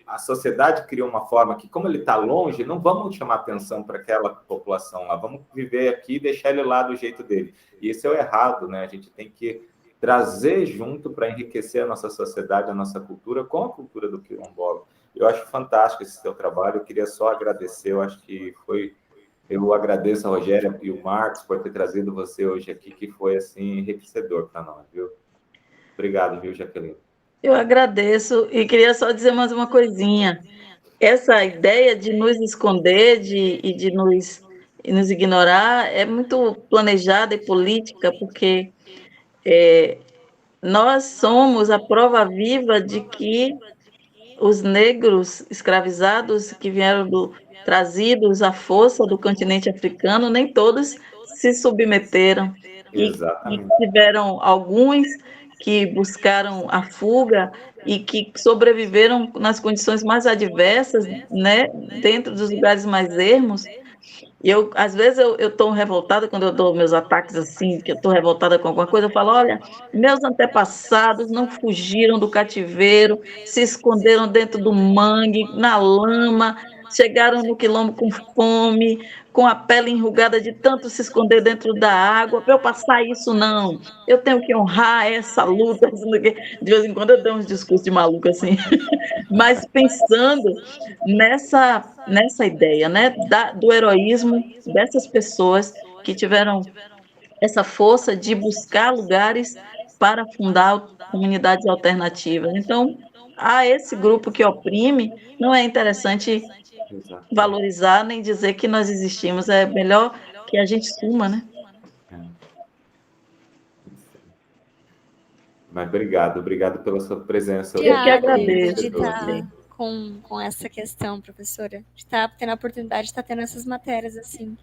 a sociedade criou uma forma que, como ele está longe, não vamos chamar atenção para aquela população lá, vamos viver aqui e deixar ele lá do jeito dele. E isso é o errado, né? A gente tem que trazer junto para enriquecer a nossa sociedade, a nossa cultura, com a cultura do quilombola. Eu acho fantástico esse seu trabalho, eu queria só agradecer, eu acho que eu agradeço a Rogéria e o Marcos por ter trazido você hoje aqui, que foi, assim, enriquecedor para nós, viu? Obrigado, viu, Jaqueline? Eu agradeço e queria só dizer mais uma coisinha. Essa ideia de nos esconder e de nos ignorar é muito planejada e política, porque nós somos a prova viva de que os negros escravizados que vieram trazidos à força do continente africano, nem todos se submeteram. E tiveram alguns que buscaram a fuga e que sobreviveram nas condições mais adversas, né, dentro dos lugares mais ermos. E às vezes eu estou revoltada quando eu dou meus ataques assim, que eu estou revoltada com alguma coisa, eu falo, olha, meus antepassados não fugiram do cativeiro, se esconderam dentro do mangue, na lama, chegaram no quilombo com fome, com a pele enrugada de tanto se esconder dentro da água. Para eu passar isso, não. Eu tenho que honrar essa luta. De vez em quando eu dou uns discursos de maluco assim, mas pensando nessa ideia, né, do heroísmo dessas pessoas que tiveram essa força de buscar lugares para fundar comunidades alternativas. Então, a esse grupo que oprime, não é interessante valorizar nem dizer que nós existimos, é melhor que a gente suma, né? Mas obrigado pela sua presença. Eu que agradeço. De estar com essa questão, professora, de estar tendo a oportunidade de estar tendo essas matérias assim,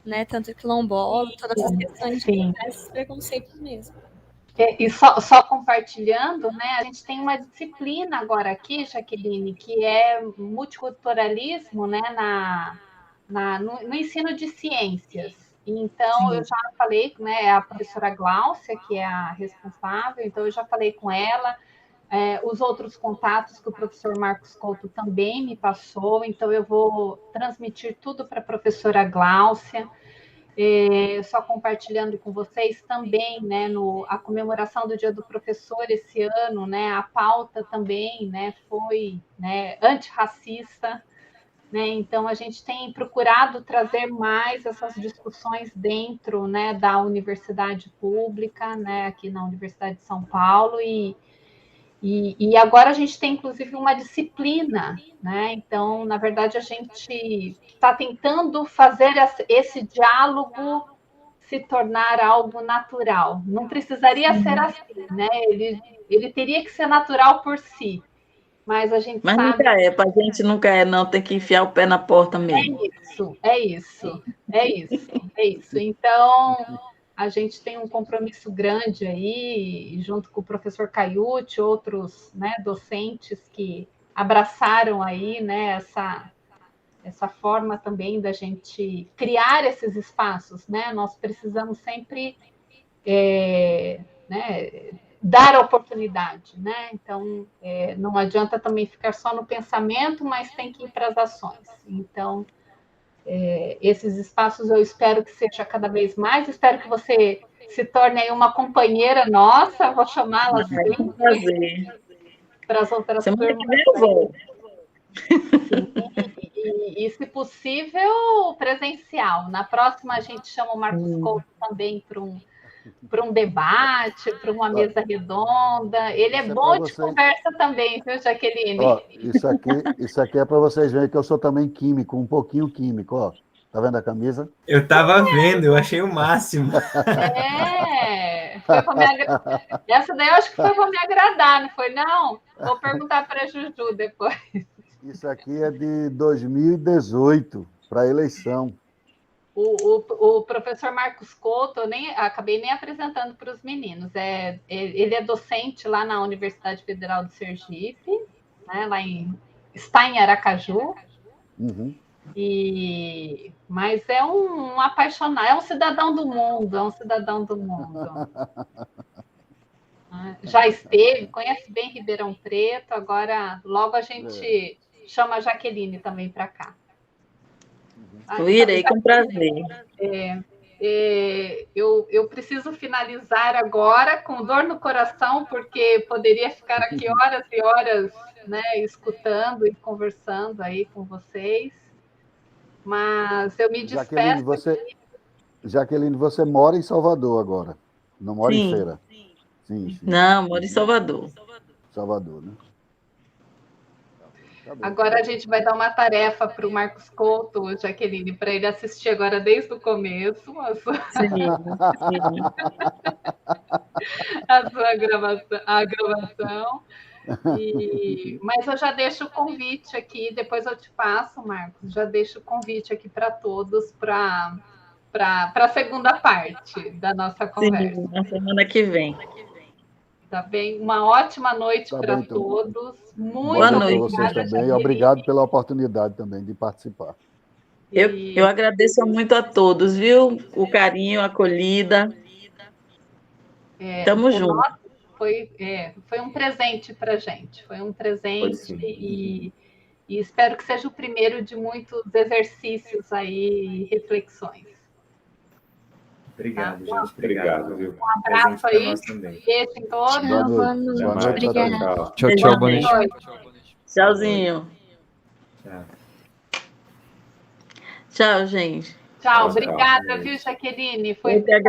né? Tanto quilombola, todas as questões de esses preconceitos mesmo. E só compartilhando, né? A gente tem uma disciplina agora aqui, Jaqueline, que é multiculturalismo, né? No ensino de ciências. Então, eu já falei, né? A professora Gláucia, que é a responsável, então eu já falei com ela. Os outros contatos que o professor Marcos Couto também me passou, então eu vou transmitir tudo para a professora Gláucia. Só compartilhando com vocês também, né, a comemoração do Dia do Professor esse ano, né, a pauta também, né, foi, né, antirracista, né, então a gente tem procurado trazer mais essas discussões dentro, né, da universidade pública, né, aqui na Universidade de São Paulo, e agora a gente tem, inclusive, uma disciplina, né? Então, na verdade, a gente está tentando fazer esse diálogo se tornar algo natural. Não precisaria ser assim, né? Ele teria que ser natural por si, mas a gente sabe... Para a gente nunca é, não, tem que enfiar o pé na porta mesmo. É isso. Então... A gente tem um compromisso grande aí, junto com o professor Caiuti, outros, né, docentes que abraçaram aí, né, essa forma também da gente criar esses espaços, né? Nós precisamos sempre né, dar oportunidade, né? Então, não adianta também ficar só no pensamento, mas tem que ir para as ações. Então, esses espaços eu espero que seja cada vez mais, espero que você se torne aí uma companheira nossa, vou chamá-la assim, para as outras turmas. E, se possível, presencial. Na próxima, a gente chama o Marcos Couto também para um debate, para uma mesa redonda. Ele é bom de conversa também, viu, Jaqueline? Ó, isso aqui é para vocês verem que eu sou também químico, um pouquinho químico, ó. Tá vendo a camisa? Eu estava vendo, eu achei o máximo. Foi essa daí eu acho que foi para me agradar, não foi, não? Vou perguntar para a Juju depois. Isso aqui é de 2018, para a eleição. O professor Marcos Couto, eu acabei nem apresentando para os meninos. Ele é docente lá na Universidade Federal do Sergipe, né, está em Aracaju. Uhum. Mas é um apaixonado, é um cidadão do mundo, Já esteve, conhece bem Ribeirão Preto, agora logo a gente chama a Jaqueline também para cá. Eu irei com prazer. Eu preciso finalizar agora com dor no coração, porque poderia ficar aqui horas e horas, né, escutando e conversando aí com vocês. Mas eu me despeço. Jaqueline, você mora em Salvador agora, não mora em Feira? Sim. Não, moro em Salvador. Salvador, né? Tá bom. Agora a gente vai dar uma tarefa para o Marcos Couto, Jaqueline, para ele assistir agora desde o começo Sim, sim. a gravação. Mas eu já deixo o convite aqui, depois eu te passo, Marcos, já deixo o convite aqui para todos para a segunda parte da nossa conversa. Sim, na semana que vem. Tá bem? Uma ótima noite Tá para bom, então. todos. Muito Boa Para noite. vocês obrigada, também. E Jaqueline. obrigado pela oportunidade também de participar. Eu agradeço muito a todos, viu? O carinho, a acolhida. Tamo junto. Foi um presente para a gente. Foi um presente sim. e espero que seja o primeiro de muitos exercícios aí e reflexões. Obrigado, Tá? gente. Obrigado, viu? Um abraço Presente para aí. nós também. Beijo em todos. Boa Boa noite. noite. Boa noite a Obrigada. todos. Tchau. Tchau, boa noite. Tchauzinho. Tchau. Tchau, gente. Tchau. Tchau. Obrigada, viu, Jaqueline? Foi Eu que agradeço.